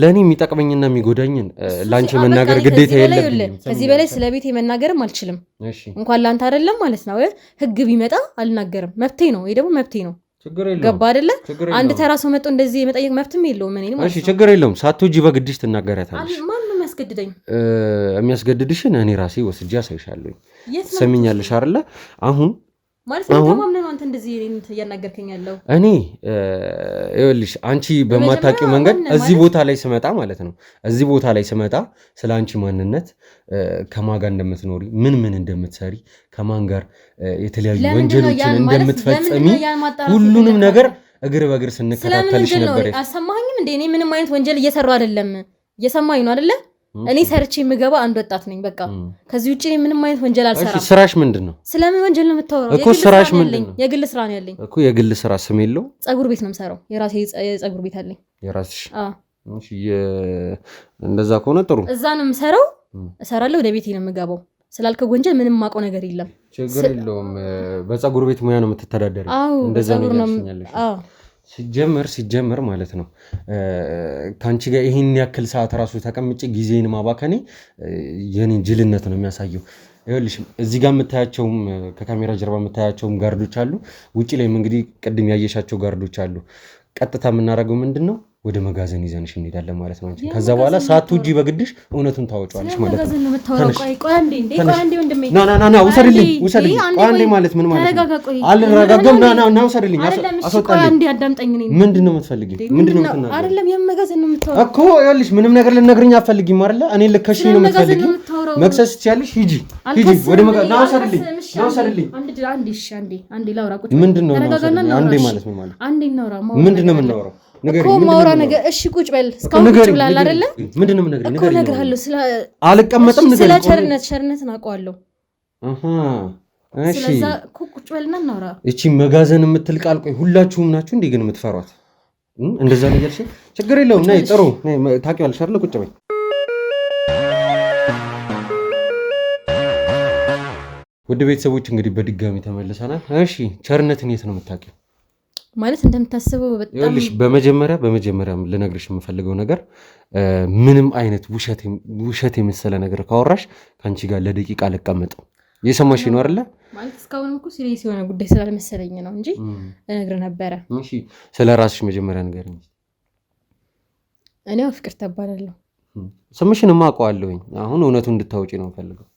ለእኔ የሚጠቅመኝና የሚጎዳኝን ለአንቺ መናገር ግዴታ የለብኝም። ከዚህ በላይ ስለ ቤት መናገርም አልችልም። እንኳን ለአንተ አይደለም ማለት ነው። ህግ ቢመጣ አልናገርም። መብቴ ነው። ይሄ ደግሞ መብቴ ነው። ገባ አይደለ? አንድ ተራ ሰው መጥቶ እንደዚህ የመጠየቅ መብትም የለውም። እኔ ማለት ነው። ችግር የለውም። ሳትወጂ በግድሽ ትናገሪያታለሽ። ማን ነው የሚያስገድደኝ? የሚያስገድድሽን እኔ ራሴ ወስጄ አሳይሻለሁ። ሰሚኛለሽ አይደለ? አሁን ማለት ነው ተማምነህ ነው አንተ እንደዚህ እያናገርከኝ ያለው። እኔ ይኸውልሽ አንቺ በማታውቂው መንገድ እዚህ ቦታ ላይ ስመጣ ማለት ነው እዚህ ቦታ ላይ ስመጣ ስለ አንቺ ማንነት ከማን ጋር እንደምትኖሪ ምን እንደምትሰሪ ከማን ጋር የተለያዩ ወንጀሎችን እንደምትፈጽሚ ሁሉንም ነገር እግር በእግር ስንከታተልሽ ነበር። አልሰማኸኝም እንዴ? እኔ ምንም አይነት ወንጀል እየሰራሁ አይደለም። እየሰማኝ ነው አይደለ? እኔ ሰርቼ የምገባ አንድ ወጣት ነኝ። በቃ ከዚህ ውጪ ምንም አይነት ወንጀል አልሰራም። እሺ ስራሽ ምንድነው? ስለምን ወንጀል ነው የምታወራው? እኮ ስራሽ ምንድነው? የግል ስራ ነው ያለኝ እኮ። የግል ስራ ስም የለው? ፀጉር ቤት ነው የምሰራው። የራሴ ፀጉር ቤት አለኝ። የራስሽ? እሺ እንደዛ ከሆነ ጥሩ። እዛ ነው የምሰራው፣ እሰራለሁ፣ ወደ ቤቴ ነው የምገባው። ስላልከው ወንጀል ምንም ማውቀው ነገር የለም። ችግር የለውም። በፀጉር ቤት ሙያ ነው የምትተዳደረው። እንደዛ ነው ያልሽኛለሽ። ሲጀመር ማለት ነው ከአንቺ ጋር ይሄን ያክል ሰዓት ራሱ ተቀምጬ ጊዜን ማባከኔ የኔን ጅልነት ነው የሚያሳየው። ይኸውልሽ እዚህ ጋር የምታያቸውም ከካሜራ ጀርባ የምታያቸውም ጋርዶች አሉ። ውጪ ላይም እንግዲህ ቅድም ያየሻቸው ጋርዶች አሉ። ቀጥታ የምናደርገው ምንድን ነው ወደ መጋዘን ይዘንሽ እንሄዳለን ማለት ነው። ከዛ በኋላ ሳትውጂ በግድሽ እውነቱን ታወጪዋለሽ ማለት ነው። ና ውሰድልኝ። ቆይ አንዴ ማለት ምን ማለት ነው? አልረጋጋም። ና ውሰድልኝ። አስወጣልኝ። ምንድን ነው የምትፈልጊው? ምንድን ነው የምትናገሪው? አይደለም የመጋዘን ነው የምታወራው እኮ። ይኸውልሽ ምንም ነገር ልትነግሪኝ አትፈልጊም አይደለ? እኔ ልከሽኝ ነው የምትፈልጊው። መክሰስ ትችያለሽ። ሂጂ ወደ መጋዘን። ና ውሰድልኝ። ምንድን ነው አንዴ ማለት ምን ማለት? ምንድን ነው የምናወራው? እኮ ማውራ ነገር እሺ፣ ቁጭ በል። እስካሁን ቁጭ ብላል አይደለ? ምንድን ነው የምነግርህ? እኮ እነግርሃለሁ። አልቀመጥም። ስለ ቸርነትን አውቀዋለሁ። እሺ፣ ስለዛ እኮ ቁጭ በልና እናውራ። እቺ መጋዘን የምትል ቃል ቆይ፣ ሁላችሁም ናችሁ እንዴ ግን የምትፈሯት? እንደዛ ነገር እሺ፣ ችግር የለውም። ነይ፣ ጥሩ ነይ። ታውቂዋለሽ አይደለ? ቁጭ በይ። ውድ ቤተሰቦች እንግዲህ በድጋሚ ተመልሰናል። እሺ፣ ቸርነትን የት ነው የምታውቂው? ማለት እንደምታስበው በጣም ይኸውልሽ በመጀመሪያ ልነግርሽ የምፈልገው ነገር ምንም አይነት ውሸት የመሰለ ነገር ካወራሽ ከአንቺ ጋር ለደቂቃ አልቀመጥም። የሰማሽ ነው አይደለ? ማለት እስካሁንም እኮ ሲሪየስ የሆነ ጉዳይ ስላልመሰለኝ ነው እንጂ እነግርህ ነበረ። እሺ ስለ ራስሽ መጀመሪያ ንገሪኝ። እኔ ፍቅር ተባላለሁ። ስምሽንማ አውቀዋለሁኝ። አሁን እውነቱን እንድታወጪ ነው የምፈልገው።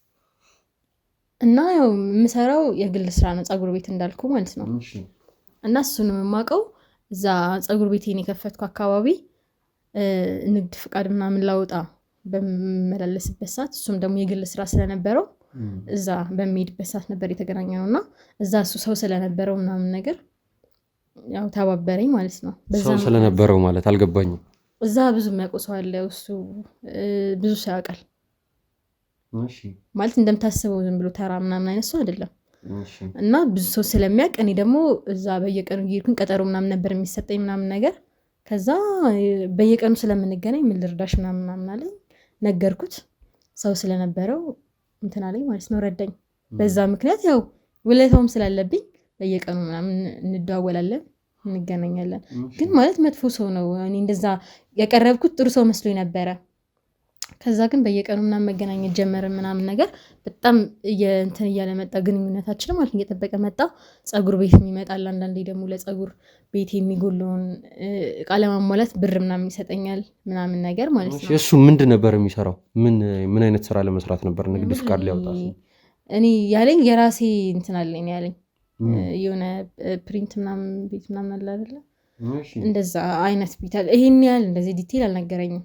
እና ያው የምሰራው የግል ስራ ነው፣ ፀጉር ቤት እንዳልኩ ማለት ነው። እሺ እና እሱን የማውቀው እዛ ፀጉር ቤቴን የከፈትኩ አካባቢ ንግድ ፍቃድ ምናምን ላውጣ በመላለስበት ሰዓት እሱም ደግሞ የግል ስራ ስለነበረው እዛ በሚሄድበት ሰዓት ነበር የተገናኘነው። እና እዛ እሱ ሰው ስለነበረው ምናምን ነገር ያው ተባበረኝ ማለት ነው። ሰው ስለነበረው ማለት አልገባኝም። እዛ ብዙ የሚያውቀው ሰው አለ፣ እሱ ብዙ ሰው ያውቃል። እሺ ማለት እንደምታስበው ዝም ብሎ ተራ ምናምን አይነት ሰው አይደለም። እና ብዙ ሰው ስለሚያውቅ እኔ ደግሞ እዛ በየቀኑ እየሄድኩኝ ቀጠሮ ምናምን ነበር የሚሰጠኝ ምናምን ነገር። ከዛ በየቀኑ ስለምንገናኝ ምን ልርዳሽ ምናምን አለኝ። ነገርኩት። ሰው ስለነበረው እንትን አለኝ ማለት ነው፣ ረዳኝ። በዛ ምክንያት ያው ውለታውም ስላለብኝ በየቀኑ ምናምን እንደዋወላለን፣ እንገናኛለን። ግን ማለት መጥፎ ሰው ነው። እኔ እንደዛ ያቀረብኩት ጥሩ ሰው መስሎኝ ነበረ። ከዛ ግን በየቀኑ ምናምን መገናኘት ጀመርን ምናምን ነገር። በጣም እንትን እያለ መጣ ግንኙነታችን ማለት እየጠበቀ መጣ። ፀጉር ቤት የሚመጣል፣ አንዳንዴ ደግሞ ለፀጉር ቤት የሚጎለውን እቃ ለማሟላት ብር ምናምን ይሰጠኛል ምናምን ነገር ማለት ነው። እሱ ምንድን ነበር የሚሰራው? ምን አይነት ስራ ለመስራት ነበር ንግድ ፍቃድ ሊያወጣ? እኔ ያለኝ የራሴ እንትን አለኝ ያለኝ የሆነ ፕሪንት ምናምን ቤት ምናምን አለ አይደለ? እንደዛ አይነት ቤት አለ። ይሄን ያህል እንደዚህ ዲቴል አልነገረኝም።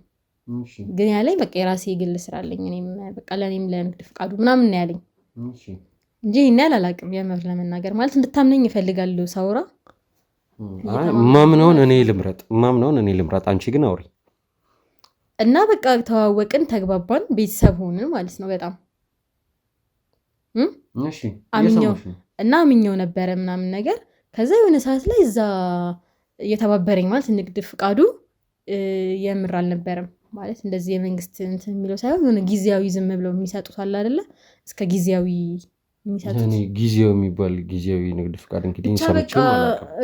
ግን ያለኝ በቃ የራሴ የግል ስራ አለኝ፣ እኔም በቃ ለኔም ለንግድ ፍቃዱ ምናምን ነው ያለኝ እንጂ ይሄን ያህል አላውቅም። የምር ለመናገር ማለት እንድታምነኝ እፈልጋለሁ ሳውራ። ማምነውን እኔ ልምረጥ፣ አንቺ ግን አውሪ። እና በቃ ተዋወቅን፣ ተግባባን፣ ቤተሰብ ሆንን ማለት ነው። በጣም አምኜው ነበረ ምናምን ነገር። ከዛ የሆነ ሰዓት ላይ እዛ እየተባበረኝ ማለት ንግድ ፍቃዱ የምር አልነበረም ማለት እንደዚህ የመንግስት እንትን የሚለው ሳይሆን የሆነ ጊዜያዊ ዝም ብለው የሚሰጡት አለ አይደለ? እስከ ጊዜያዊ የሚሰጡት ጊዜያዊ የሚባል ጊዜያዊ ንግድ ፍቃድ እንግዲህ እንሰማቸው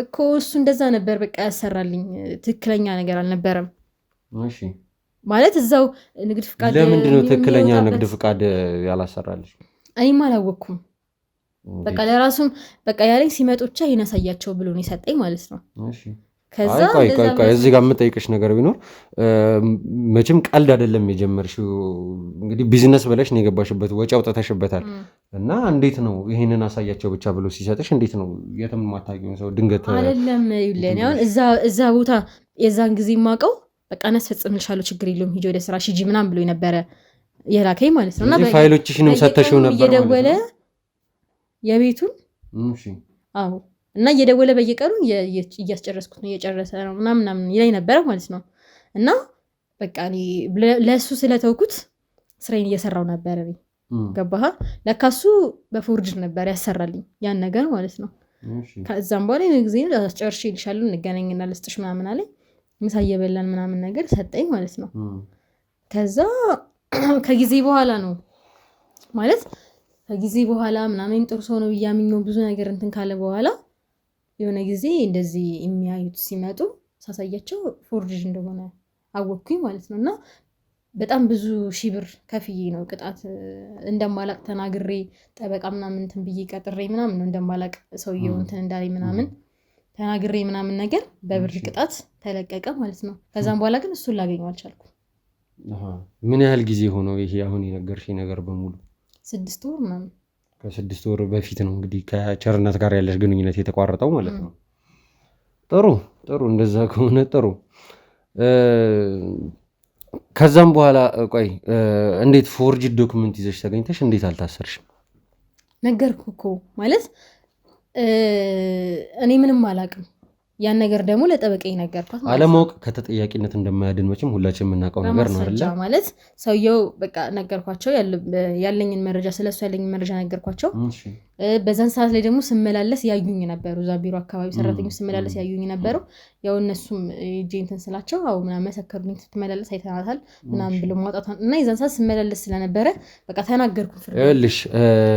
እኮ እሱ እንደዛ ነበር። በቃ ያሰራልኝ ትክክለኛ ነገር አልነበረም። እሺ ማለት እዛው ንግድ ፍቃድ ለምንድን ነው ትክክለኛ ንግድ ፍቃድ ያላሰራልሽ? እኔም አላወቅኩም። በቃ ለራሱም በቃ ያለኝ ሲመጡ ብቻ ይነሳያቸው ብሎ ነው የሰጠኝ ማለት ነው። እሺ ከዛ እዚህ ጋር የምጠይቅሽ ነገር ቢኖር መቼም ቀልድ አይደለም የጀመርሽው፣ እንግዲህ ቢዝነስ ብለሽ ነው የገባሽበት፣ ወጪ አውጥተሽበታል። እና እንዴት ነው ይሄንን አሳያቸው ብቻ ብሎ ሲሰጥሽ እንዴት ነው የትም የማታውቂውን ሰው ድንገት አይደለም ይውለን አሁን እዛ ቦታ የዛን ጊዜ የማውቀው በቃ እናስፈጽምልሻለሁ ችግር የለውም ሂጂ ወደ ስራሽ ሂጂ ምናምን ብሎ ነበረ የላከኝ ማለት ነው። እና ፋይሎችሽንም ሰተሽው ነበር ማለት ነው እየደወለ የቤቱን አዎ እና እየደወለ በየቀኑ እያስጨረስኩት ነው እየጨረሰ ነው ምናምን ይለኝ ነበረ ማለት ነው። እና በቃ ለእሱ ስለተውኩት ስራዬን እየሰራው ነበር። ገባህ? ለካሱ በፎርጅ ነበር ያሰራልኝ ያን ነገር ማለት ነው። ከዛም በኋላ የሆነ ጊዜ አስጨርሼ ይልሻለሁ እንገናኝና ልስጥሽ ምናምን አለኝ። ምሳ እየበላን ምናምን ነገር ሰጠኝ ማለት ነው። ከዛ ከጊዜ በኋላ ነው ማለት ከጊዜ በኋላ ምናምን ጥሩ ሰው ነው ያምኘው ብዙ ነገር እንትን ካለ በኋላ የሆነ ጊዜ እንደዚህ የሚያዩት ሲመጡ ሳሳያቸው ፎርጅ እንደሆነ አወኩኝ ማለት ነውና በጣም ብዙ ሺህ ብር ከፍዬ ነው ቅጣት እንደማላቅ ተናግሬ ጠበቃ ምናምን እንትን ብዬ ቀጥሬ ምናምን ነው እንደማላቅ ሰውየው እንትን እንዳለኝ ምናምን ተናግሬ ምናምን ነገር በብር ቅጣት ተለቀቀ ማለት ነው። ከዛም በኋላ ግን እሱን ላገኘው አልቻልኩም። ምን ያህል ጊዜ ሆነው ይሄ አሁን የነገርሽኝ ነገር በሙሉ? 6 ወር ምናምን። ከ6 ወር በፊት ነው እንግዲህ ከቸርነት ጋር ያለሽ ግንኙነት የተቋረጠው ማለት ነው። ጥሩ እንደዛ ከሆነ ጥሩ። ከዛም በኋላ ቆይ እንዴት ፎርጅድ ዶክመንት ይዘሽ ተገኝተሽ እንዴት አልታሰርሽም? ነገርኩ እኮ ማለት እኔ ምንም አላቅም። ያን ነገር ደግሞ ለጠበቀኝ ነገርኳት ማለት አለማወቅ ከተጠያቂነት እንደማያድን መቼም ሁላችንም የምናውቀው ነገር ነው አይደል? ማለት ሰውየው በቃ ነገርኳቸው ያለኝን መረጃ ስለሱ ያለኝን መረጃ ነገርኳቸው። በዛን ሰዓት ላይ ደግሞ ስመላለስ ያዩኝ ነበሩ። እዛ ቢሮ አካባቢ ሰራተኞች ስመላለስ ያዩኝ ነበሩ። ያው እነሱም ጄንተን ስላቸው አው ምናምን መሰከሩኝ ስትመላለስ አይተናታል ምናምን ብሎ ማውጣቷን እና የዛን ሰዓት ስመላለስ ስለነበረ በቃ ተናገርኩ። ፍርድ ይኸውልሽ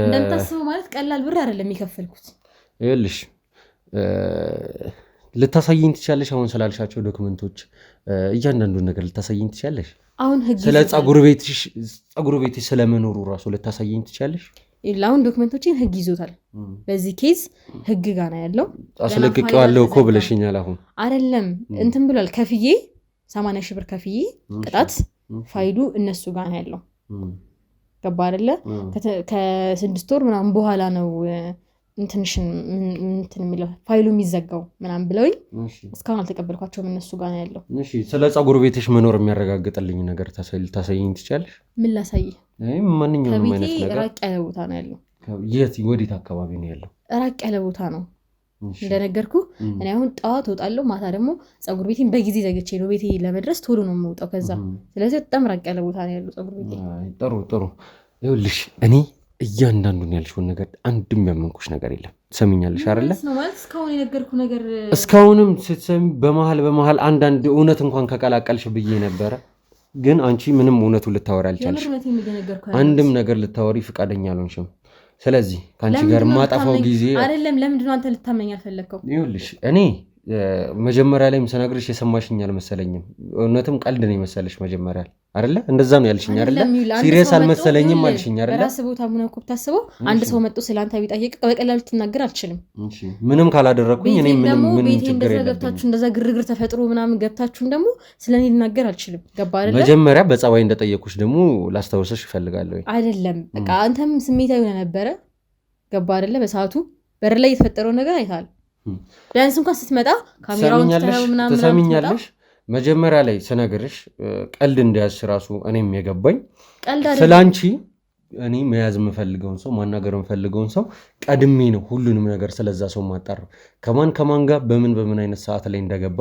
እንደምታስበው ማለት ቀላል ብር አይደለም የከፈልኩት። ይኸውልሽ ልታሳይኝ ትችያለሽ? አሁን ስላልሻቸው ዶክመንቶች እያንዳንዱን ነገር ልታሳይኝ ትችያለሽ? አሁን ህግ ስለ ጸጉር ቤትሽ ስለመኖሩ ራሱ ልታሳይኝ ትችያለሽ? አሁን ዶክመንቶችን ህግ ይዞታል። በዚህ ኬዝ ህግ ጋር ነው ያለው። አስለቅቄዋለሁ እኮ ብለሽኛል። አሁን አይደለም እንትን ብሏል። ከፍዬ 80 ሺህ ብር ከፍዬ ቅጣት ፋይሉ እነሱ ጋር ነው ያለው። ገባ አይደለ? ከ6 ወር ምናምን በኋላ ነው እንትን የሚለው ፋይሉ የሚዘጋው ምናምን ብለውኝ እስካሁን አልተቀበልኳቸውም። እነሱ ጋር ነው ያለው። እሺ ስለ ጸጉር ቤትሽ መኖር የሚያረጋግጥልኝ ነገር ታሳይኝ ትችያለሽ? ምን ላሳይ? ማንኛውም አይነት ነገር። ራቅ ያለ ቦታ ነው ያለው። የት ወዴት አካባቢ ነው ያለው? ራቅ ያለ ቦታ ነው እንደነገርኩ። እኔ አሁን ጠዋት እወጣለሁ፣ ማታ ደግሞ ጸጉር ቤቴን በጊዜ ዘግቼ ነው ቤቴ ለመድረስ ቶሎ ነው የምወጣው ከዛ። ስለዚህ በጣም ራቅ ያለ ቦታ ነው ያለው ጸጉር ቤቴ። ጥሩ ይኸውልሽ እኔ እያንዳንዱን ያልሽውን ነገር አንድም ያመንኩሽ ነገር የለም። ትሰሚኛለሽ አይደለ? እስካሁን የነገርኩ ነገር እስካሁንም ስትሰሚ በመሃል አንዳንድ እውነት እንኳን ከቀላቀልሽ ብዬ ነበረ። ግን አንቺ ምንም እውነቱን ልታወሪ አልቻልሽ። አንድም ነገር ልታወሪ ፍቃደኛ አልሆንሽም። ስለዚህ ከአንቺ ጋር ማጣፋው ጊዜ አይደለም። ለምንድን ነው አንተ ልታመኝ አልፈለከው? ይኸውልሽ እኔ መጀመሪያ ላይም ስነግርሽ የሰማሽኝ አልመሰለኝም። እውነትም ቀልድ ነው የመሰለሽ መጀመሪያ አይደለ? እንደዛ ነው ያልሽኝ አይደለ? ሲሪየስ አልመሰለኝም አልሽኝ አይደለ? ራስ ቦታ ምን እኮ ታስበው አንድ ሰው መጥቶ ስላንተ ቢጠይቅ በቀላሉ ልትናገር አልችልም። ምንም ካላደረኩኝ እኔ ምንም ችግር የለም። ገብታችሁ እንደዛ ግርግር ተፈጥሮ ምናምን ገብታችሁም ደግሞ ስለኔ ልናገር አልችልም። ገባ አይደለ? መጀመሪያ በጸባይ እንደጠየኩሽ ደግሞ ላስታውሰሽ እፈልጋለሁ። አይደለም በቃ አንተም ስሜታዊ ነበረ። ገባ አይደለ? በሰዓቱ በር ላይ የተፈጠረው ነገር አይታል። ቢያንስ እንኳን ስትመጣ ካሜራውን ተታው ምናምን ተሰሚኛለሽ። መጀመሪያ ላይ ስነግርሽ ቀልድ እንደያዝሽ ራሱ እኔም የገባኝ ስላንቺ እኔ መያዝ የምፈልገውን ሰው ማናገር የምፈልገውን ሰው ቀድሜ ነው ሁሉንም ነገር ስለዛ ሰው ማጣራው። ከማን ጋር በምን አይነት ሰዓት ላይ እንደገባ፣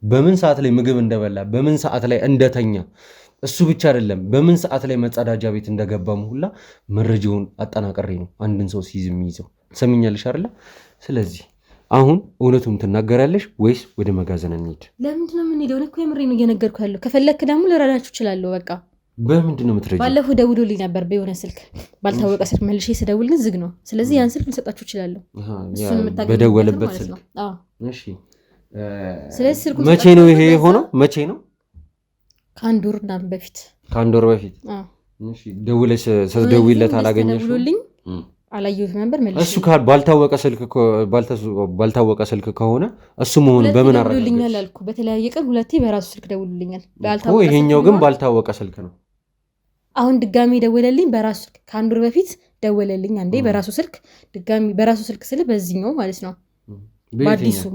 በምን ሰዓት ላይ ምግብ እንደበላ፣ በምን ሰዓት ላይ እንደተኛ፣ እሱ ብቻ አይደለም በምን ሰዓት ላይ መጸዳጃ ቤት እንደገባም ሁላ መረጃውን አጠናቅሬ ነው አንድን ሰው ሲይዝ የሚይዘው። ትሰሚኛለሽ አይደለ? ስለዚህ አሁን እውነቱን ትናገራለሽ ወይስ ወደ መጋዘን እንሂድ? ለምንድን ነው የምንሄደው? እኮ የምሬን ነው እየነገርኩ ያለው። ከፈለክ ደግሞ ልረዳችሁ እችላለሁ። በቃ በምንድን ነው የምትረጂው? ባለፈው ደውሎልኝ ነበር በሆነ ስልክ፣ ባልታወቀ ስልክ መልሼ ስደውል ግን ዝግ ነው። ስለዚህ ያን ስልክ ልሰጣችሁ እችላለሁ። እሱን የምታገኙበት በደወለበት ስልክ። አዎ እሺ። ስለዚህ ስልኩ መቼ ነው ይሄ የሆነው? መቼ ነው? ከአንድ ወር ምናምን በፊት። ከአንድ ወር በፊት። እሺ። ደውለሽ ስትደውይለት አላገኘሽም? ደውሎልኝ አላየሁትም ነበር። መልሼ እሱ ባልታወቀ ስልክ ከሆነ እሱ መሆኑን በምን አረጋግጠሽ? ደውሎልኛል አልኩ። በተለያየ ቀን ሁለቴ በራሱ ስልክ ደውሎልኛል። ይሄኛው ግን ባልታወቀ ስልክ ነው። አሁን ድጋሚ ደወለልኝ በራሱ ስልክ። ከአንድ ወር በፊት ደወለልኝ አንዴ በራሱ ስልክ፣ ድጋሚ በራሱ ስልክ ስለ በዚህኛው ማለት ነው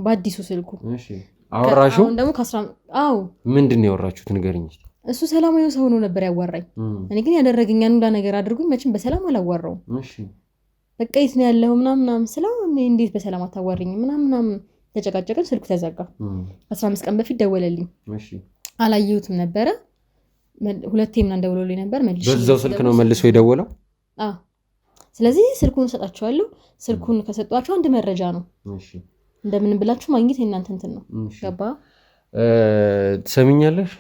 በአዲሱ ስልኩ። እሺ። አወራሽው? አሁን ደግሞ አዎ። ምንድን ነው ያወራችሁት? ንገሪኝ። እሱ ሰላማዊ ሰው ሆኖ ነበር ያዋራኝ። እኔ ግን ያደረገኝ አንዱ ነገር አድርጉኝ መቼም በሰላም አላዋራውም። እሺ። በቃ የት ነው ያለው ምናምን ስለው እንዴት በሰላም አታዋሪኝ ምናምን ተጨቃጨቅን። ስልኩ ተዘጋ። 15 ቀን በፊት ደወለልኝ። እሺ። አላየሁትም ነበረ። ሁለቴ ምናምን ደውሎልኝ ነበር። መልሼ በዛው ስልክ ነው መልሶ የደወለው? አዎ። ስለዚህ ስልኩን ሰጣችኋለሁ። ስልኩን ከሰጧችሁ አንድ መረጃ ነው። እሺ። እንደምን ብላችሁ ማግኘት የእናንተ እንትን ነው። ገባ? ትሰሚኛለሽ?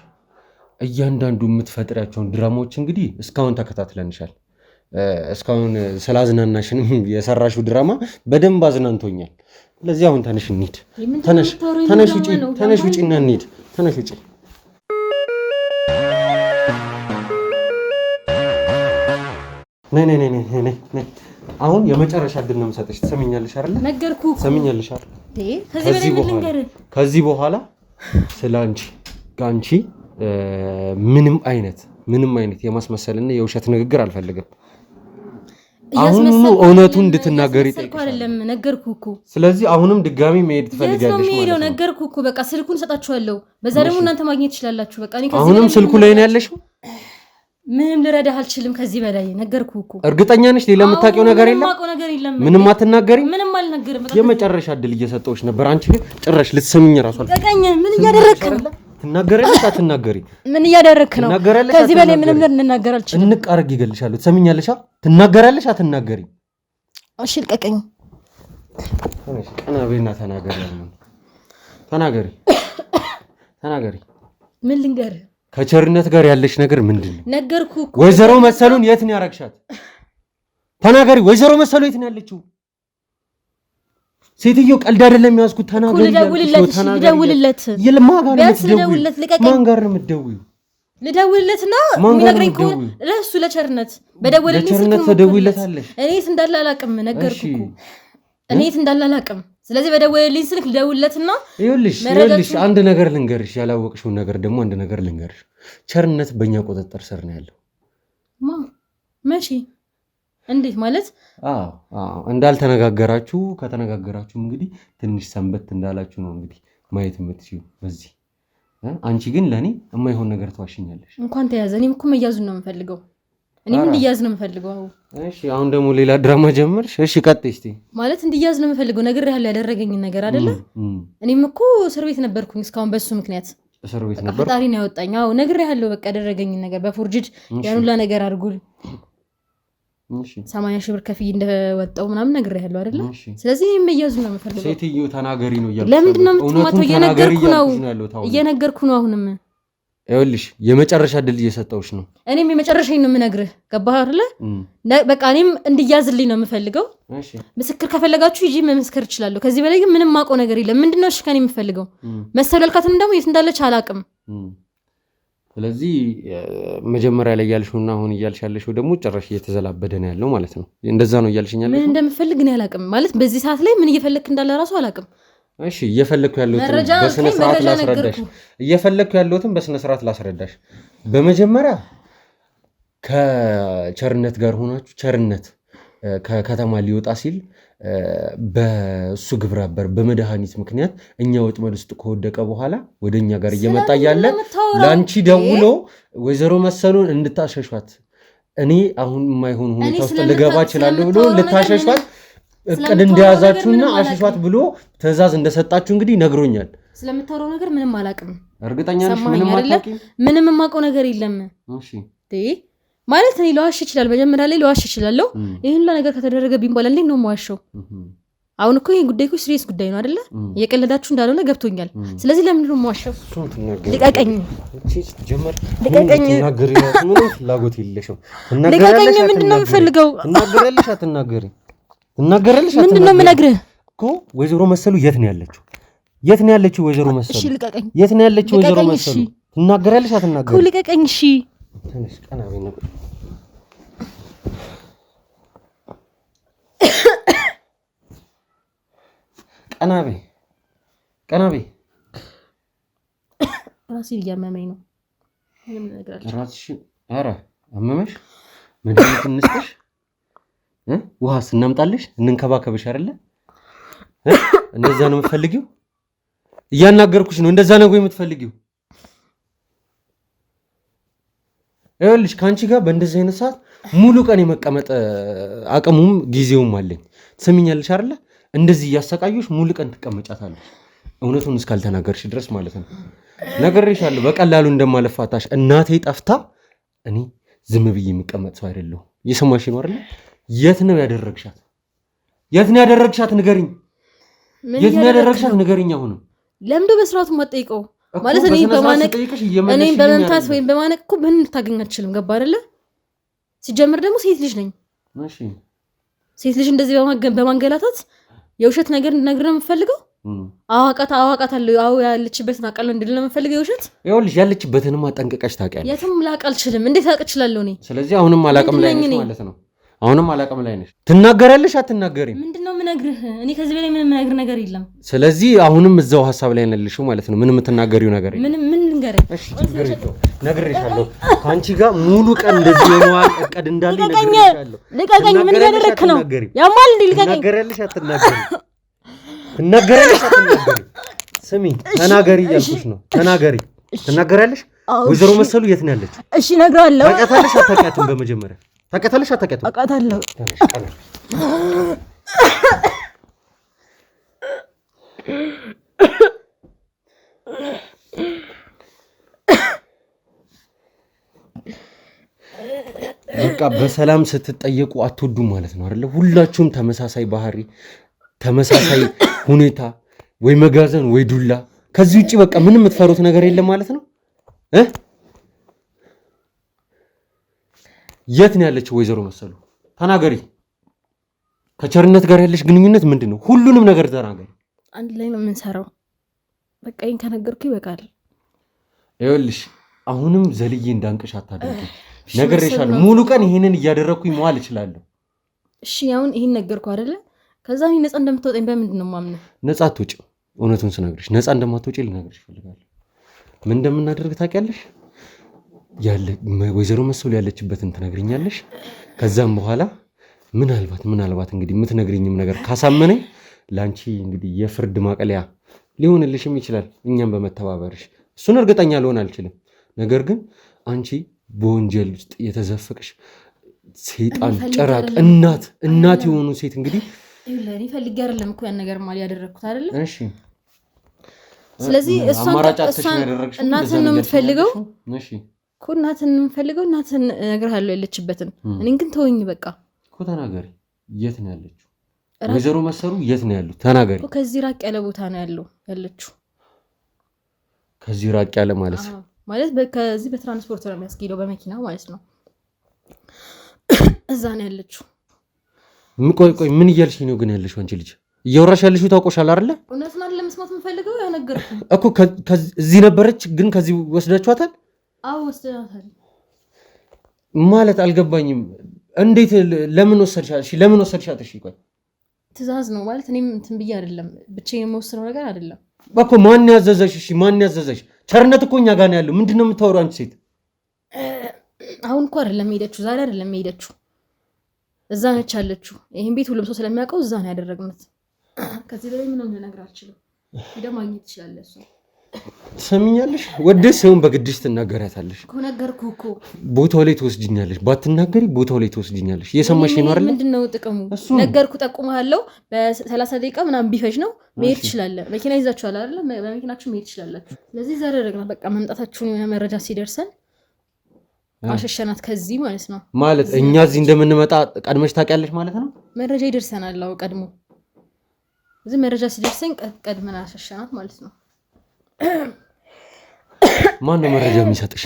እያንዳንዱ የምትፈጥሪያቸውን ድራማዎች እንግዲህ እስካሁን ተከታትለንሻል። እስካሁን ስላዝናናሽንም የሰራሽው ድራማ በደንብ አዝናንቶኛል። ስለዚህ አሁን ተነሽ እንሂድ። ተነሽ ውጪና እንሂድ። ተነሽ ውጪ። ነይ አሁን የመጨረሻ እድል ነው የምሰጥሽ። ትሰሚኛለሽ አይደል? ነገርኩህ። ትሰሚኛለሽ አይደል? ከዚህ በኋላ ስለ አንቺ ምንም አይነት የማስመሰልና የውሸት ንግግር አልፈልግም። አሁን እውነቱን እንድትናገሪ አይደለም ነገርኩህ እኮ። ስለዚህ አሁንም ድጋሚ መሄድ ትፈልጋለሽ ማለት ነው? ነገርኩህ እኮ በቃ ስልኩን ሰጣችኋለሁ። በዛ ደግሞ እናንተ ማግኘት ትችላላችሁ። በቃ እኔ ከዚህ አሁንም ስልኩ ላይ ነው ያለሽው። ምንም ልረዳህ አልችልም ከዚህ በላይ ነገርኩህ እኮ። እርግጠኛ ነሽ? ሌላ የምታውቂው ነገር የለም? ምንም አትናገሪ? ምንም አልነገርም። የመጨረሻ እድል እየሰጠሁሽ ነበር። አንቺ ግን ጭራሽ ልትሰሚኝ እራሱ አልፈለግሽም። ምን እያደረግክ ነው? ትናገራለሽ አትናገሪ? ምን እያደረግክ ነው? ከዚህ በላይ ምንም ልንናገር አልችልም። እንቅ አድርግ ይገልሻለሁ። ትሰሚኛለሽ? ትናገራለሽ አትናገሪ? እሺ ልቀቀኝ። እሺ ቀና በይና ተናገሪ። ተናገሪ። ምን ልንገርህ? ከቸርነት ጋር ያለሽ ነገር ምንድን ነው? ነገርኩህ እኮ። ወይዘሮ መሰሉን የት ነው ያረግሻት? ተናገሪ። ወይዘሮ መሰሉ የት ነው ያለችው? ሴትዮ ቀልድ አይደለም ያዝኩት። ተናገሪ። ልደውልለት። ማን ጋር ነው የምትደውይው? ልደውልለትና የሚነግረኝ ከሆነ ለእሱ ለቸርነት በደወለልኝ ስልክ ትደውይለታለሽ። እኔ የት እንዳለ አላውቅም። ነገርኩህ እኮ እኔ የት እንዳለ አላውቅም። ስለዚህ በደወለልኝ ስልክ ልደውልለትና ይኸውልሽ አንድ ነገር ልንገርሽ፣ ያላወቅሽውን ነገር ደግሞ አንድ ነገር ልንገርሽ። ቸርነት በእኛ ቁጥጥር ስር ነው ያለው። መቼ? እንዴት ማለት? እንዳልተነጋገራችሁ ከተነጋገራችሁም እንግዲህ ትንሽ ሰንበት እንዳላችሁ ነው እንግዲህ ማየት የምትችይው በዚህ። አንቺ ግን ለእኔ የማይሆን ነገር ትዋሽኛለሽ። እንኳን ተያዘ። እኔም እኮ መያዙን ነው የምፈልገው። እኔም እንዲያዝ ነው የምፈልገው። እሺ አሁን ደግሞ ሌላ ድራማ ጀመርሽ። እሺ ቀጥይ እስቲ። ማለት እንዲያዝ ነው የምፈልገው። ነግሬሃለሁ ያደረገኝን ነገር አይደለ? እኔም እኮ እስር ቤት ነበርኩኝ እስካሁን በሱ ምክንያት። እስር ቤት ነበር? ፈጣሪ ነው ያወጣኝ። አዎ ነግሬሃለሁ። በቃ ያደረገኝን ነገር በፎርጅድ ያን ሁላ ነገር አድርጉል 80 ሺህ ብር ከፍዬ እንደወጣው ምናምን ነግሬሃለሁ አይደለ? ስለዚህ እኔም መያዙ ነው የምፈልገው። ሴትዮ ተናገሪ ነው እያልኩ። ለምንድን ነው የምትማተው? እየነገርኩ ነው አሁንም። ይኸውልሽ የመጨረሻ ድል እየሰጠሁሽ ነው። እኔም የመጨረሻዬን ነው የምነግርህ። ገባህ አይደለ? በቃ እኔም እንዲያዝልኝ ነው የምፈልገው። ምስክር ከፈለጋችሁ ሂጂ መመስከር እችላለሁ። ከዚህ በላይ ግን ምንም ማውቀው ነገር የለም። ምንድን ነው እሺ ከእኔ የምፈልገው? መሰሉ ያልካትም ደግሞ የት እንዳለች አላውቅም። ስለዚህ መጀመሪያ ላይ ያልሽውና አሁን እያልሽ ያለሽው ደግሞ ጭራሽ እየተዘላበደ ነው ያለው ማለት ነው። እንደዛ ነው እያልሽኝ ያለሽው? ምን እንደምፈልግ እኔ አላውቅም። ማለት በዚህ ሰዓት ላይ ምን እየፈለግክ እንዳለ ራሱ አላውቅም። እሺ እየፈለግኩ ያለሁትን በስነ ስርዓት ላስረዳሽ። እየፈለግኩ ያለሁትን በስነ ስርዓት ላስረዳሽ። በመጀመሪያ ከቸርነት ጋር ሆናችሁ ቸርነት ከከተማ ሊወጣ ሲል በሱ ግብረ አበር በመድኃኒት ምክንያት እኛ ወጥመድ ውስጥ ከወደቀ በኋላ ወደኛ ጋር እየመጣ ያለ ላንቺ ደውሎ ወይዘሮ መሰሉን እንድታሸሿት እኔ አሁን የማይሆን ሁኔታ ውስጥ ልገባ እችላለሁ ብሎ ልታሸሿት እቅድ እንደያዛችሁና አሸሿት ብሎ ትዕዛዝ እንደሰጣችሁ እንግዲህ ነግሮኛል። ስለምታወራው ነገር ምንም አላውቅም። እርግጠኛ ነሽ? ምንም አታውቂም? ምንም የማውቀው ነገር የለም። እሺ ማለት እኔ ለዋሽ ይችላል። መጀመሪያ ላይ ለዋሽ ይችላለሁ። ይሄን ነገር ከተደረገብኝ በኋላ እንዴት ነው የማዋሸው? አሁን እኮ ይሄን ጉዳይ እኮ ሲሪየስ ጉዳይ ነው አይደለ? እየቀለዳችሁ እንዳልሆነ ገብቶኛል። ስለዚህ ለምን ነው የማዋሸው? ልቀቀኝ። ልቀቀኝ። ፍላጎት የለሽም። ልቀቀኝ። ምንድን ነው የምፈልገው? ትናገሪያለሽ አትናገሪ? ምንድን ነው የምነግርህ እኮ? ወይዘሮ መሰሉ የት ነው ያለችው? የት ነው ያለችው ወይዘሮ መሰሉ? እሺ ልቀቀኝ። የት ነው ያለችው ወይዘሮ መሰሉ? ትናገሪያለሽ አትናገሪ? እኮ ልቀቀኝ። እሺ ትንሽ ቀና በይ ነው። ቀና በይ። ራሴን እያመመኝ ነው። ምንም ነገር አለ። ራስሽን ኧረ አመመሽ? መድኃኒት እንስጥሽ? ውሃ ስናምጣልሽ እንንከባከብሽ አይደለ? እንደዛ ነው የምትፈልጊው? እያናገርኩሽ ነው። እንደዛ ነው ወይ የምትፈልጊው? ይኸውልሽ ከአንቺ ጋር በእንደዚህ አይነት ሰዓት ሙሉ ቀን የመቀመጥ አቅሙም ጊዜውም አለኝ። ትሰሚኛለሽ አይደለ? እንደዚህ እያሰቃዩሽ ሙሉ ቀን ትቀመጫታለሽ፣ እውነቱን እስካልተናገርሽ ድረስ ማለት ነው። ነግሬሻለሁ በቀላሉ እንደማልፋታሽ። እናቴ ጠፍታ እኔ ዝም ብዬ የምቀመጥ ሰው አይደለሁም። እየሰማሽ ነው አይደለ? የት ነው ያደረግሻት? የት ነው ያደረግሻት? ንገሪኝ። የት ነው ያደረግሻት? ንገሪኝ። አሁንም ለምዶ በስርዓቱ ማጠይቀው ማለት እኔ በመምታት ወይም በማነቅ እኮ ምን ልታገኝ አትችልም። ገባ አይደለ? ሲጀምር ደግሞ ሴት ልጅ ነኝ። እሺ ሴት ልጅ እንደዚህ በማንገላታት የውሸት ነገር ነግር ነው የምፈልገው አዋቃታለሁ አው ያለችበትን አቃለው እንድል ነው የምፈልገው የውሸት ይኸውልሽ ያለችበትንማ ጠንቀቀሽ ታውቂያለሽ የትም ላቅ አልችልም እንዴት ታውቅ እችላለሁ እኔ ስለዚህ አሁንም አላቅም ላይ ነሽ ማለት ነው አሁንም አላቅም ላይ ነሽ ትናገራለሽ አትናገሪም ምንድነው ምነግርህ እኔ ከዚህ በላይ ምንም ነገር ነገር የለም ስለዚህ አሁንም እዛው ሐሳብ ላይ ነልሽው ማለት ነው ምንም የምትናገሪው ነገር የለም ምን ልንገርህ እሺ ችግር የለውም ነግሬሻለሁ ካንቺ ጋር ሙሉ ቀን እንደዚህ የነዋል እቅድ እንዳለ ነግሬሻለሁ ልቀቀኝ ምን ያደረክ ነው ያማል ልቀቀኝ ትናገራለሽ አትናገሪም ትናገራለሽ አትናገሪም ስሚ ተናገሪ እያልኩሽ ነው ተናገሪ ትናገራለሽ ወይዘሮ መሰሉ የት ነው ያለችው እሺ እነግርሃለሁ ታውቂያታለሽ አታውቂያትም በመጀመሪያ ታውቂያታለሽ አታውቂያትም አውቃታለሁ በቃ በሰላም ስትጠየቁ አትወዱም ማለት ነው አይደል ሁላችሁም ተመሳሳይ ባህሪ ተመሳሳይ ሁኔታ ወይ መጋዘን ወይ ዱላ ከዚህ ውጪ በቃ ምንም የምትፈሩት ነገር የለም ማለት ነው የት ነው ያለችው ወይዘሮ መሰሉ ተናገሪ ከቸርነት ጋር ያለሽ ግንኙነት ምንድነው ሁሉንም ነገር ተናገሪ አንድ ላይ ነው የምንሰራው በቃ ይሄን ከነገርኩ ይበቃል ይኸውልሽ አሁንም ዘልዬ እንዳንቅሽ አታድርጊ ነገርሻለሁ ሙሉ ቀን ይሄንን እያደረኩኝ መዋል እችላለሁ እሺ አሁን ይሄን ነገርኩ አይደለ ከዛ እኔ ነፃ እንደምትወጣኝ በምንድነው ማምነው ነፃ አትወጪ እውነቱን ስነግርሽ ነፃ እንደማትወጪ ልነግርሽ እፈልጋለሁ ምን እንደምናደርግ ታውቂያለሽ ያለ ወይዘሮ መሰሉ ያለችበትን ትነግሪኛለሽ ከዛም በኋላ ምናልባት እንግዲህ የምትነግሪኝም ነገር ካሳመነኝ ላንቺ እንግዲህ የፍርድ ማቀለያ ሊሆንልሽም ይችላል እኛም በመተባበርሽ እሱን እርግጠኛ ልሆን አልችልም ነገር ግን አንቺ በወንጀል ውስጥ የተዘፈቅሽ ሰይጣን ጨራቅ እናት የሆኑ ሴት እንግዲህ ለኔ ፈልጌ አይደለም እኮ ያን ነገር ማል ያደረኩት አይደለ እሺ ስለዚህ እሷን እናትን ነው የምትፈልገው እሺ እኮ እናትን የምፈልገው እናትን እነግርሃለሁ ያለችበትን እኔን ግን ተወኝ በቃ እኮ ተናገሪ የት ነው ያለችው ወይዘሮ መሰሩ የት ነው ያሉት ተናገሪ እኮ ከዚህ ራቅ ያለ ቦታ ነው ያለችው ከዚህ ራቅ ያለ ማለት ማለት ከዚህ በትራንስፖርት ነው የሚያስኬደው በመኪና ማለት ነው እዛ ነው ያለችው ቆይ ምን እያልሽኝ ነው ግን ያለሽው አንቺ ልጅ እያወራሽ ያለሽው ታውቆሻል አይደለ እውነቱን አይደለም መስማት የምፈልገው ያው ነገርኩ እኮ እዚህ ነበረች ግን ከዚህ ወስዳችኋታል አዎ ወስዳችኋታል ማለት አልገባኝም እንዴት ለምን ወሰድሻት እሺ ለምን ወሰድሻት እሺ ቆይ ትእዛዝ ነው ማለት እኔም እንትን ብዬ አይደለም ብቻዬን የምወስነው ነገር አይደለም እኮ ማን ያዘዘሽ እሺ ማን ያዘዘሽ ቸርነት እኮ እኛ ጋር ነው ያለው ምንድነው የምታወራው አንቺ ሴት አሁን እኮ አይደለም ሄደችው ዛሬ አይደለም ሄደችው እዛ ነች ያለችው ይሄን ቤት ሁሉም ሰው ስለሚያውቀው እዛ ነው ያደረግነው ከዚህ በላይ ምንም ልነግር አልችልም ሄዳ ማግኘት ትችላለህ እሱ ሰሚኛለሽ ወደስ ሲሆን በግድሽ ትናገራታለሽ እኮ ነገርኩ እኮ ቦታው ላይ ትወስጂኛለሽ ባትናገሪ ቦታው ላይ ትወስጂኛለሽ እየሰማሽ ነው አይደል ምንድነው ጥቅሙ ነገርኩ ጠቁመሃለሁ በ30 ደቂቃ ምናምን ቢፈጅ ነው መሄድ ትችላለህ መኪና ይዛችኋል አይደል በመኪናችሁ መሄድ ትችላላችሁ ስለዚህ ዛሬ አደረግና በቃ መምጣታችሁን የሆነ መረጃ ሲደርሰን አሸሸናት ከዚህ ማለት ነው ማለት እኛ እዚህ እንደምንመጣ ቀድመሽ ታውቂያለሽ ማለት ነው መረጃ ይደርሰናል አው ቀድሞ እዚህ መረጃ ሲደርሰን ቀድመን አሸሸናት ማለት ነው ማን ነው መረጃ የሚሰጥሽ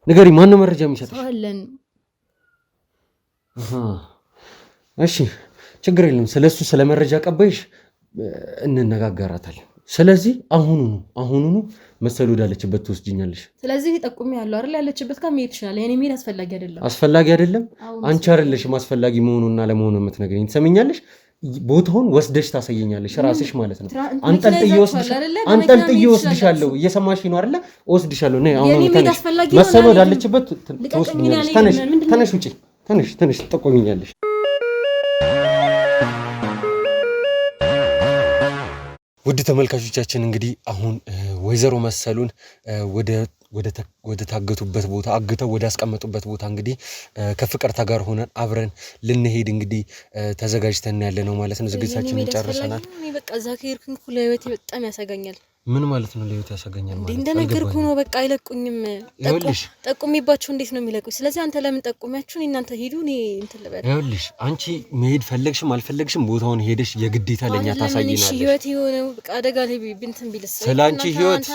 ንገሪ ማን ነው መረጃ የሚሰጥሽ አለን እሺ ችግር የለም ስለሱ ስለ መረጃ ቀበይሽ እንነጋገራታለን ስለዚህ አሁኑኑ መሰሉ ወዳለችበት ትወስጂኛለሽ ስለዚህ ጠቁሚ ያለው አይደል ያለችበት ጋር መሄድ ይችላል የኔ መሄድ አስፈላጊ አይደለም አንቺ አይደለሽም አስፈላጊ መሆኑና ለመሆኑ የምትነግሪኝ ትሰሚኛለሽ ቦታውን ወስደሽ ታሳየኛለሽ ራስሽ ማለት ነው አንጠልጥዬ ወስድሻለሁ እየሰማሽ ነው አይደል ወስድሻለሁ ነይ አሁን መሰሉ ወዳለችበት ትወስጂኛለሽ ተነሽ ውጪ ተነሽ ጠቁሚኛለሽ ውድ ተመልካቾቻችን እንግዲህ አሁን ወይዘሮ መሰሉን ወደ ታገቱበት ቦታ አግተው ወደ አስቀመጡበት ቦታ እንግዲህ ከፍቅርታ ጋር ሆነን አብረን ልንሄድ እንግዲህ ተዘጋጅተን ያለ ነው ማለት ነው ዝግጅታችንን ጨርሰናል በቃ እዛ ከሄድኩኝ እኮ ለህይወቴ በጣም ያሰጋኛል ምን ማለት ነው ለህይወት ያሰጋኛል ማለት እንደ ነገርኩ ነው በቃ አይለቁኝም ጠቁሚባችሁ እንዴት ነው የሚለቁኝ ስለዚህ አንተ ለምን ጠቁሚያችሁ እናንተ ሄዱ እኔ እንትን ልበል ይኸውልሽ አንቺ መሄድ ፈለግሽም አልፈለግሽም ቦታውን ሄደሽ የግዴታ ለኛ ታሳይናለሽ ህይወት የሆነ በቃ አደጋ ላይ እንትን ቢልስ ስላንቺ ህይወት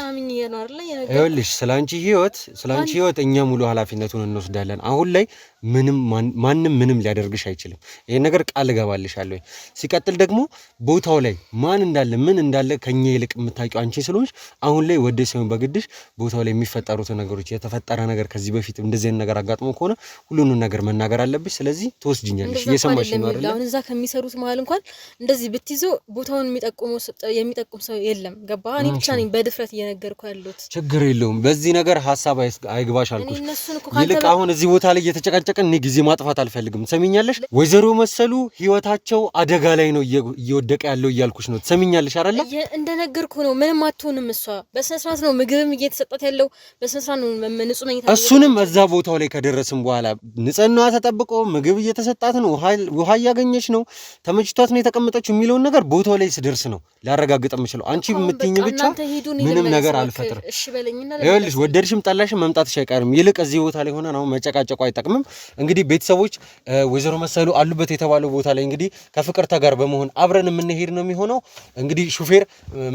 ይኸውልሽ ስላንቺ ህይወት እኛ ሙሉ ኃላፊነቱን እንወስዳለን አሁን ላይ ማንም ምንም ሊያደርግሽ አይችልም። ይሄን ነገር ቃል እገባልሻለሁ። ሲቀጥል ደግሞ ቦታው ላይ ማን እንዳለ ምን እንዳለ ከኛ ይልቅ የምታውቂው አንቺ ስለሆንሽ አሁን ላይ ወደ ሲሆን በግድሽ ቦታው ላይ የሚፈጠሩት ነገሮች የተፈጠረ ነገር ከዚህ በፊት እንደዚህ አይነት ነገር አጋጥሞ ከሆነ ሁሉንም ነገር መናገር አለብሽ። ስለዚህ ትወስጂኛለሽ። እየሰማሽ ነው አይደል? አሁን እዛ ከሚሰሩት መሀል እንኳን እንደዚህ ብትይዞ ቦታውን የሚጠቁም ሰው የለም። ገባ? እኔ ብቻ ነኝ በድፍረት እየነገርኩ ያለሁት። ችግር የለውም። በዚህ ነገር ሐሳብ አይግባሽ አልኩሽ። ይልቅ አሁን እዚህ ቦታ ላይ እየተጨቃጨቀን እኔ ጊዜ ማጥፋት አልፈልግም። ሰሚኛለሽ? ወይዘሮ መሰሉ ህይወታቸው አደጋ ላይ ነው እየወደቀ ያለው እያልኩሽ ነው። ሰሚኛለሽ አይደል? እንደነገርኩ ነው። ምንም አትሆንም። እሷ በስነ ስርዓት ነው ምግብም እየተሰጣት ያለው በስነ ስርዓት ነው። ንጹህ መኝታ እሱንም እዛ ቦታው ላይ ከደረስን በኋላ ንጽህናዋ ተጠብቆ ምግብ እየተሰጣት ነው፣ ውሃ እያገኘች ነው፣ ተመችቷት ነው የተቀመጠችው የሚለውን ነገር ቦታው ላይ ስደርስ ነው ላረጋግጥ የምችለው። አንቺ የምትይኝ ብቻ ምንም ነገር አልፈጥርም። እሺ በለኝና ይኸውልሽ ወደድሽም ጠላሽም መምጣትሽ አይቀርም። ይልቅ እዚህ ቦታ ላይ ሆነን አሁን መጨቃጨቁ አይጠቅምም። እንግዲህ ቤተሰቦች ወይዘሮ መሰሉ አሉበት የተባለው ቦታ ላይ እንግዲህ ከፍቅርተ ጋር በመሆን አብረን የምንሄድ ነው የሚሆነው። እንግዲህ ሹፌር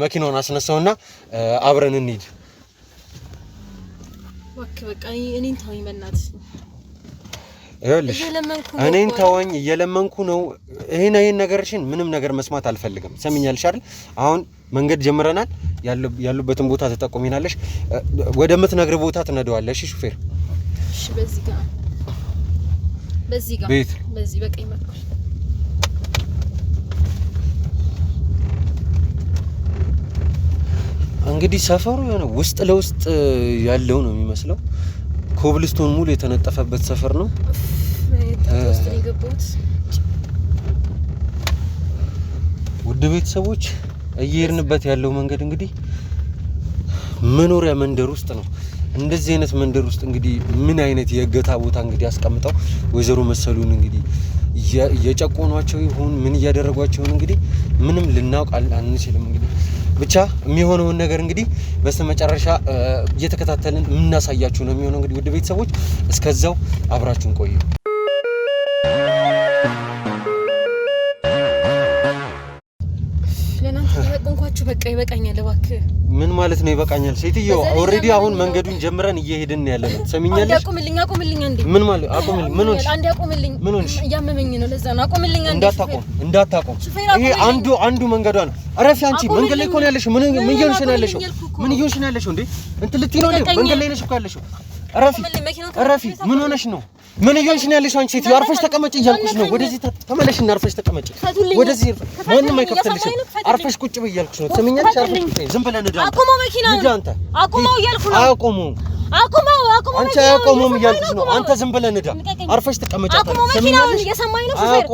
መኪናውን አስነሳውና አብረን እንሂድ። በቃ እኔን ተወኝ በእናትህ። ይኸውልሽ እኔን ተወኝ እየለመንኩ ነው። ይሄን ነገርሽን ምንም ነገር መስማት አልፈልግም። ሰሚኛልሽ አይደል? አሁን መንገድ ጀምረናል። ያሉበትን ቦታ ተጠቁሚናለሽ። ወደ ምትነግር ቦታ ትነደዋለሽ ሹፌር። እሺ በዚህ ጋር ቤት በዚህ በቀኝ በኩል እንግዲህ ሰፈሩ የሆነ ውስጥ ለውስጥ ያለው ነው የሚመስለው። ኮብልስቶን ሙሉ የተነጠፈበት ሰፈር ነው። ውድ ቤተሰቦች እየሄድንበት ያለው መንገድ እንግዲህ መኖሪያ መንደር ውስጥ ነው። እንደዚህ አይነት መንደር ውስጥ እንግዲህ ምን አይነት የእገታ ቦታ እንግዲህ አስቀምጠው ወይዘሮ መሰሉን እንግዲህ እየጨቆኗቸው ይሁን ምን እያደረጓቸው ይሁን እንግዲህ ምንም ልናውቅ አንችልም። እንግዲህ ብቻ የሚሆነውን ነገር እንግዲህ በስተመጨረሻ እየተከታተልን የምናሳያችሁ ነው የሚሆነው። እንግዲህ ውድ ቤተሰቦች እስከዛው አብራችሁን ቆዩ። በቃ ይበቃኛል፣ እባክህ። ምን ማለት ነው ይበቃኛል? ሴትዮ ኦሬዲ አሁን መንገዱን ጀምረን እየሄድን ያለነው። ሰሚኛለሽ? አቁምልኝ አንዴ። ምን ማለት አቁምልኝ? ምን ሆነሽ? አንዴ አቁምልኝ። ምን ሆነሽ? እያመመኝ ነው፣ ለዛ ነው። አቁምልኝ አንዴ። እንዳታቆም። ይሄ አንዱ መንገዷ ነው። አረፊ አንቺ መንገድ ላይ እኮ ነው ያለሽው። ምን እየሆንሽ ነው ያለሽው? ምን እየሆንሽ ነው ያለሽው እንዴ? እንትን ልትይ ነው እንዴ? መንገድ ላይ ነሽ እኮ ያለሽው። አረፊ ምን ሆነሽ ነው? ምን እየሆንሽ ነው ያለሽው? አንቺ ሴትዮ አርፈሽ ተቀመጪ እያልኩሽ ነው። ወደዚህ ተመለሽና አርፈሽ ተቀመጪ። ወደዚህ ማንም አይከፍትልሽም። አርፈሽ ቁጭ በይ እያልኩሽ ነው። ትሰሚኛለሽ? አርፈሽ ቁጭ በይ። ዝም ብለን ንዳ። አቁመው መኪናውን። ንዳ አንተ። አቁመው እያልኩ ነው። አቁመው አንቺ አቁመው እያልኩሽ ነው። አንተ ዝም ብለን ንዳ። አርፈሽ ተቀመጪ። አቁመው መኪናውን። እየሰማኝ ነው ሹፌር።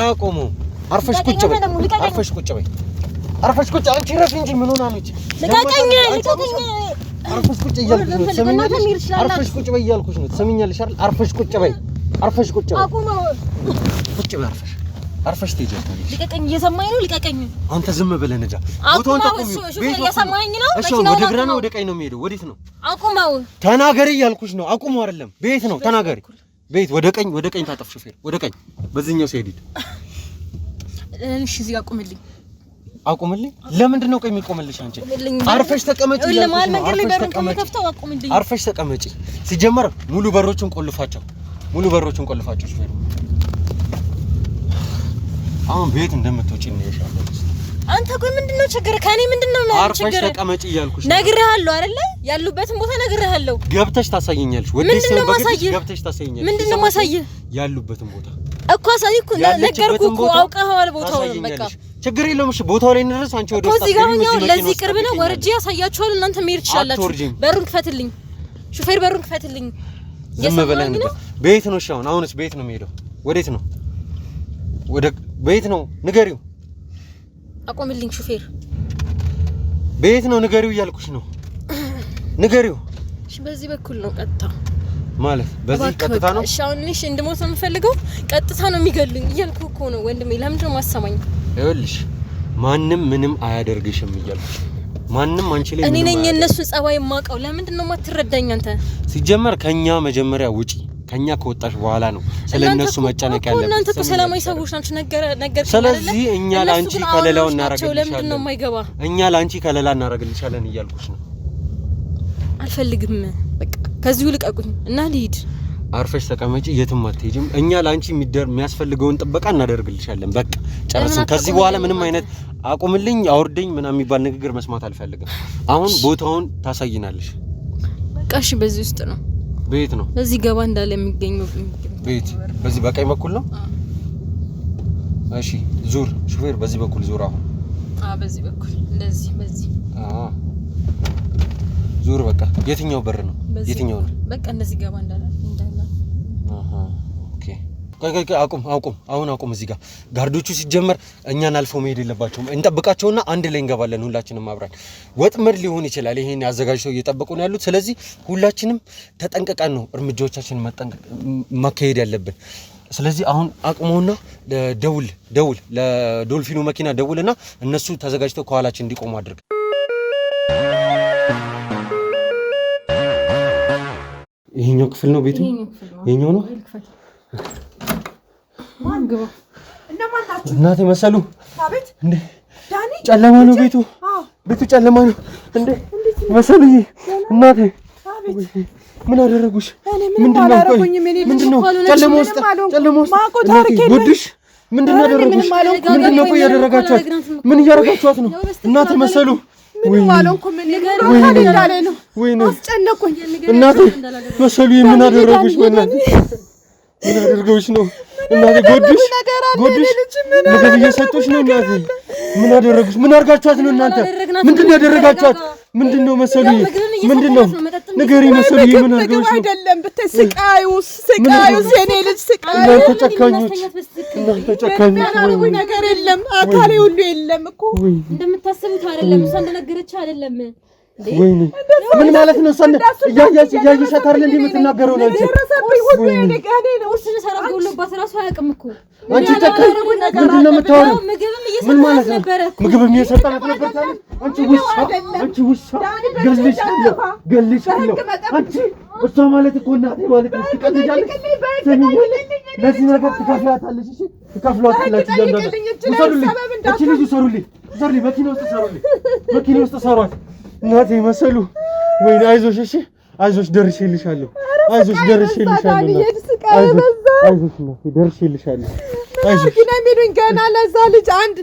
አቁመው። አርፈሽ ቁጭ በይ። አርፈሽ ቁጭ በይ። አርፈሽ ቁጭ። አንቺ ረፊ እንጂ ምን ሆና ነው? ልቀቀኝ። አርፈሽ ቁጭ እያልኩሽ ነው። ትሰሚኛለሽ? አርፈሽ ቁጭ በይ እያልኩሽ ነው። ትሰሚኛለሽ አይደል? አርፈሽ ቁጭ በይ። አርፈሽ ቁጭ በይ። ቁጭ በይ። አርፈሽ ትሄጃለሽ። ልቀቀኝ። እየሰማኝ ነው። ልቀቀኝ። አንተ ዝም ብለህ ንዳ። ቦታውን ታቆሚ። እየሰማኝ ነው። እሺ፣ ወደ ግራ ነው ወደ ቀኝ ነው የሚሄደው? ወዴት ነው? አቁመው። ተናገሪ እያልኩሽ ነው። አቁመው አይደለም፣ ቤት ነው። ተናገሪ። ቤት ወደ ቀኝ ታጠፍ ሹፌር። ወደ ቀኝ በዚህኛው ሲሄድ እሺ፣ እዚህ ጋር አቁምልኝ። አቁምልኝ? ለምንድን ነው ቆይ የሚቆምልሽ? አንቺ አርፈሽ ተቀመጪ። አርፈሽ ተቀመጪ። ሲጀመር ሙሉ በሮቹን ቆልፋቸው። ሹፌር አሁን ቤት እንደምትወጪ ነው ያሻለው። አንተ ቆይ ምንድነው ችግር? ከኔ ምንድነው ችግር? አርፈሽ ተቀመጪ እያልኩሽ ነው። ነግሬሃለሁ አይደለ? ያሉበትን ቦታ ነግሬሃለሁ። ገብተሽ ታሳየኛለሽ። ወደስ ገብተሽ ታሳየኛለሽ። ምንድነው ማሳየህ? ያሉበትን ቦታ እኮ አሳይኩ። ነገርኩህ እኮ አውቀኸዋል ቦታውን። በቃ ችግር የለውም። እሺ ቦታው ላይ እንድረስ። አንቺ ወደ ውስጥ ለዚህ ቅርብ ነው። ወርጄ ያሳያችኋል። እናንተ መሄድ ትችላላችሁ። በሩን ክፈትልኝ ሹፌር፣ በሩን ክፈትልኝ። ዝም ብለን ነው። ቤት ነው። እሺ አሁንስ ቤት ነው የሚሄደው። ወዴት ነው? ወደ ቤት ነው። ንገሪው። አቆምልኝ ሹፌር። ቤት ነው ንገሪው እያልኩሽ ነው። ንገሪው። እሺ በዚህ በኩል ነው ቀጥታ ማለት በዚህ ቀጥታ ነው። እሺ አሁን እሺ እንድሞት ነው የምፈልገው። ቀጥታ ነው የሚገሉኝ እያልኩ እኮ ነው ወንድሜ። ለምንድን ነው ማሰማኝ? ይኸውልሽ ማንም ምንም አያደርግሽም እያልኩሽ። ማንም አንቺ ላይ እኔ ነኝ የነሱ ጸባይ የማውቀው። ለምንድን ነው የማትረዳኝ አንተ? ሲጀመር ከኛ መጀመሪያ ውጪ። ከኛ ከወጣሽ በኋላ ነው ስለነሱ መጨነቅ ያለብሽ። እናንተ እኮ ሰላማዊ ሰዎች ናችሁ። ነገር ስለዚህ እኛ ላንቺ ከለላው እናረጋግልሻለን። ለምንድን ነው የማይገባ? እኛ ላንቺ ከለላ እናረጋግልሻለን እያልኩሽ ነው። አልፈልግም። በቃ ከዚሁ ልቀቁኝ እና ልሂድ። አርፈሽ ተቀመጪ፣ የትም አትሄጂም። እኛ ላንቺ የሚያስፈልገውን ጥበቃ እናደርግልሻለን። በቃ ጨርስን። ከዚህ በኋላ ምንም አይነት አቁምልኝ፣ አውርደኝ ምናምን የሚባል ንግግር መስማት አልፈልግም። አሁን ቦታውን ታሳይናለሽ። በቃ እሺ፣ በዚህ ውስጥ ነው። ቤት ነው እዚህ ገባ እንዳለ የሚገኘው ቤት። በዚህ በቀኝ በኩል ነው። እሺ ዙር፣ ሹፌር በዚህ በኩል ዙር። አሁን በዚህ በኩል እንደዚህ፣ በዚህ ዙር። በቃ የትኛው በር ነው? የትኛው ነው? በቃ እንደዚህ ገባ እንዳለ። ኦኬ አቁም። አሁን አቁም። እዚህ ጋር ጋርዶቹ ሲጀመር እኛን አልፈው መሄድ የለባቸውም። እንጠብቃቸውና አንድ ላይ እንገባለን ሁላችንም አብረን። ወጥመድ ሊሆን ይችላል ይሄን አዘጋጅተው እየጠበቁ ነው ያሉት። ስለዚህ ሁላችንም ተጠንቅቀን ነው እርምጃዎቻችንን ማካሄድ ያለብን። ስለዚህ አሁን አቁመውና ደውል ለዶልፊኑ መኪና ደውልና እነሱ ተዘጋጅተው ከኋላችን እንዲቆሙ አድርግ። ይሄኛው ክፍል ነው ቤቱ? ይሄኛው ነው። እናቴ መሰሉ እንዴ! ጨለማ ነው ቤቱ። ቤቱ ጨለማ ነው እንዴ! መሰሉዬ እናቴ ምን አደረጉሽ? ምንድነው? ጨለማ ውስጥ ጎድሽ? ምንድነው ያደረጉሽ? ምንድነው ቆይ ያደረጋችኋት? ምን እያደረጋችኋት ነው? እናቴ መሰሉ ወይ አስጨነቁኝ። እናቴ መሰሉ ምን አደረጉሽ? ምን አደረጉሽ ነው? እናቴ ጎድሽ? ምግብ እየሰጡሽ ነው? እናቴ ምን አደረጉሽ? ምን አድርጋችኋት ነው እናንተ? ምንድነው ያደረጋችኋት? ምንድነው መሰሉዬ? ምንድነው ንገሪ መሰሉዬ? ምን አድርጋችኋት ነው? አይደለም ብታይ ስቃዩስ የኔ ልጅ ስቃዩ። እናንተ ጨካኞች ነገር የለም አካሌ ሁሉ የለም እኮ እንደምታስቡት አይደለም። እሷ እንደነገረች አይደለም። ወይኔ ምን ማለት ነው? እሷ እያየሻት አይደል እንዴ የምትናገረው ነው እንጂ የረሰብኝ ሁሉ የኔ ጋኔ ነው። እሱን ሰራውልባት ራሱ አያውቅም እኮ አንቺ ጨካኝ ምንድን ነው የምታወሪው? ምን ማለት ነው? ምግብም እየሰጠናት ነበር ታዲያ። አንቺ ውሻ ገልሻለሁ። አንቺ እሷ ማለት እኮ እናቴ ማለት ነው። ትቀልጃለሽ። ለዚህ ነገር ትከፍላታለሽ። እሺ ትከፍሏታላችሁ። ውሰዱልኝ፣ እቺ ልጅ ውሰዱልኝ፣ መኪና ውስጥ ሰሯት። እናቴ መሰሉ ወይኔ አይዞሽ፣ እሺ አይዞሽ፣ ደርሼልሻለሁ። አይዞሽ ደርሼልሻለሁ። አይዞሽ ግን የሚሉኝ ገና ለዛ ልጅ አንድ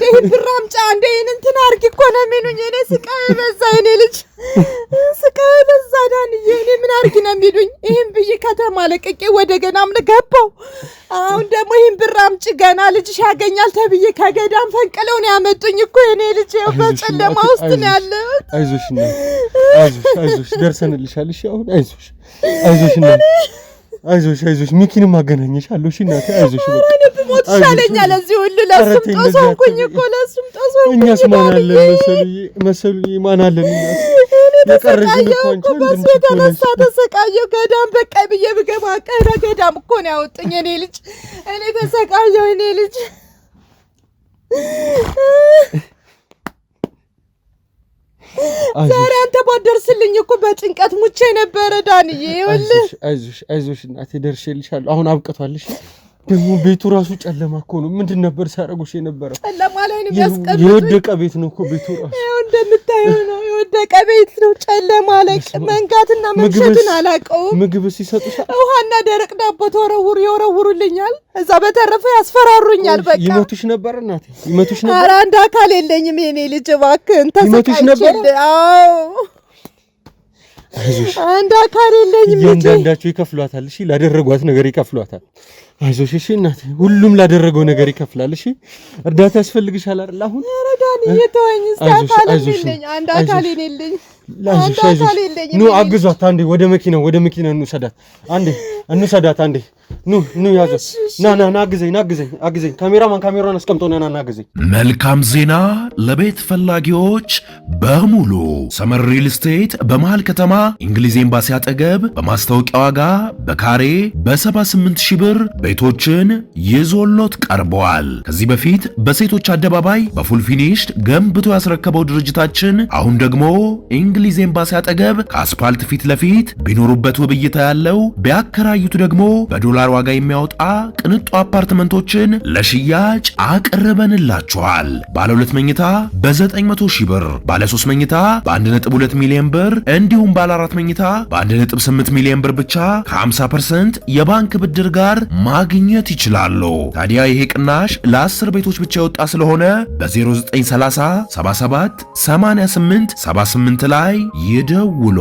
ይሄን ብር አምጪ፣ አንድ ይሄን እንትን አድርጊ እኮ ነው የሚሉኝ። እኔ ስቃይ በዛ፣ የኔ ልጅ ስቃይ በዛ። ዳንዬ እኔ ምን አድርጊ ነው የሚሉኝ? ይሄን ብዬ ከተማ ለቅቄ ወደ ገዳም ገባሁ። አሁን ደግሞ ይሄን ብር አምጪ፣ ገና ልጅሽ ያገኛል ተብዬ ከገዳም ፈንቅለው ነው ያመጡኝ እኮ የኔ ልጅ። በጨለማ ውስጥ ነው ያለሁት። አይዞሽ አይዞሽ፣ ደርሰንልሻል። እሺ አሁን አይዞሽ አይዞሽ፣ ሚኪንም አገናኘሻለሁ። እሺ እናቴ አይዞሽ፣ በቃ እኔ ብሞት ይሻለኛል። ለዚህ ሁሉ ለሱም ጦሶንኩኝ እኮ ለሱም ጦሶንኩኝ። እኛስ ማን አለን መሰሉዬ? ማን አለን እኛስ? የቀረሽን እኮ አንቺ በሱ የተነሳ ተሰቃየሁ። ገዳም በቃ ብዬ ብገባ ገዳም እኮ ነው ያወጡኝ የኔ ልጅ። እኔ ተሰቃየሁ የኔ ልጅ። ዛሬ አንተ ባደርስልኝ እኮ በጭንቀት ሙቼ ነበረ ዳንዬ። ይኸውልህ አይዞሽ እናቴ፣ ደርሼልሻለሁ። አሁን አብቅቷል። እሺ ደግሞ ቤቱ ራሱ ጨለማ እኮ ነው። ምንድን ነበር ሲያደርጉሽ የነበረው? ጨለማ ላይ ነው የሚያስቀምጡኝ። የወደቀ ቤት ነው እኮ ቤቱ ራሱ። ይኸው እንደምታየው ነው፣ የወደቀ ቤት ነው። ጨለማ ላይ መንጋትና መምሸትን አላውቀውም። ምግብ ሲሰጡሽ ውሃና ደረቅ ዳቦ ይወረውሩልኛል። እዛ በተረፈ ያስፈራሩኛል። በቃ ይመቱሽ ነበር እናቴ? ይመቱሽ ነበር? ኧረ አንድ አካል የለኝም የኔ ልጅ፣ እባክህን ይመቱሽ ነበር? አዎ አይዞሽ፣ አንድ አካል የለኝም። እያንዳንዳቸው ይከፍሏታል። እሺ ላደረጓት ነገር ይከፍሏታል። አይዞሽ እሺ እናቴ፣ ሁሉም ላደረገው ነገር ይከፍላል። እሺ እርዳታ ያስፈልግሻል አይደል? አሁን ኧረ ዳንዬ ተወኝ። እስኪ አካል የለኝ፣ አንድ አካል የለኝ። ኑ አግዟት። አንዴ ወደ መኪናው እንውሰዳት። አንዴ ኑ ያዟት። ና አግዘኝ። ካሜራውን አስቀምጦ ና አግዘኝ። መልካም ዜና ለቤት ፈላጊዎች በሙሉ ሰመር ሪል ስቴት በመሃል ከተማ እንግሊዝ ኤምባሲ አጠገብ በማስታወቂያ ዋጋ በካሬ በ78 ሺህ ብር ቤቶችን ይዞሎት ቀርበዋል። ከዚህ በፊት በሴቶች አደባባይ በፉል ፊኒሽድ ገንብቶ ያስረከበው ድርጅታችን አሁን ደግሞ እንግሊዝ ኤምባሲ አጠገብ ከአስፓልት ፊት ለፊት ቢኖሩበት ውብ እይታ ያለው ቢያከራዩት ደግሞ በዶላር ዋጋ የሚያወጣ ቅንጡ አፓርትመንቶችን ለሽያጭ አቅርበንላችኋል። ባለ 2 መኝታ በ900 ሺህ ብር፣ ባለ 3 መኝታ በ1.2 ሚሊዮን ብር እንዲሁም ባለ 4 መኝታ በ1.8 ሚሊዮን ብር ብቻ ከ50% የባንክ ብድር ጋር ማግኘት ይችላሉ። ታዲያ ይሄ ቅናሽ ለ10 ቤቶች ብቻ የወጣ ስለሆነ በ0930 77 88 78 ላይ ይደውሉ።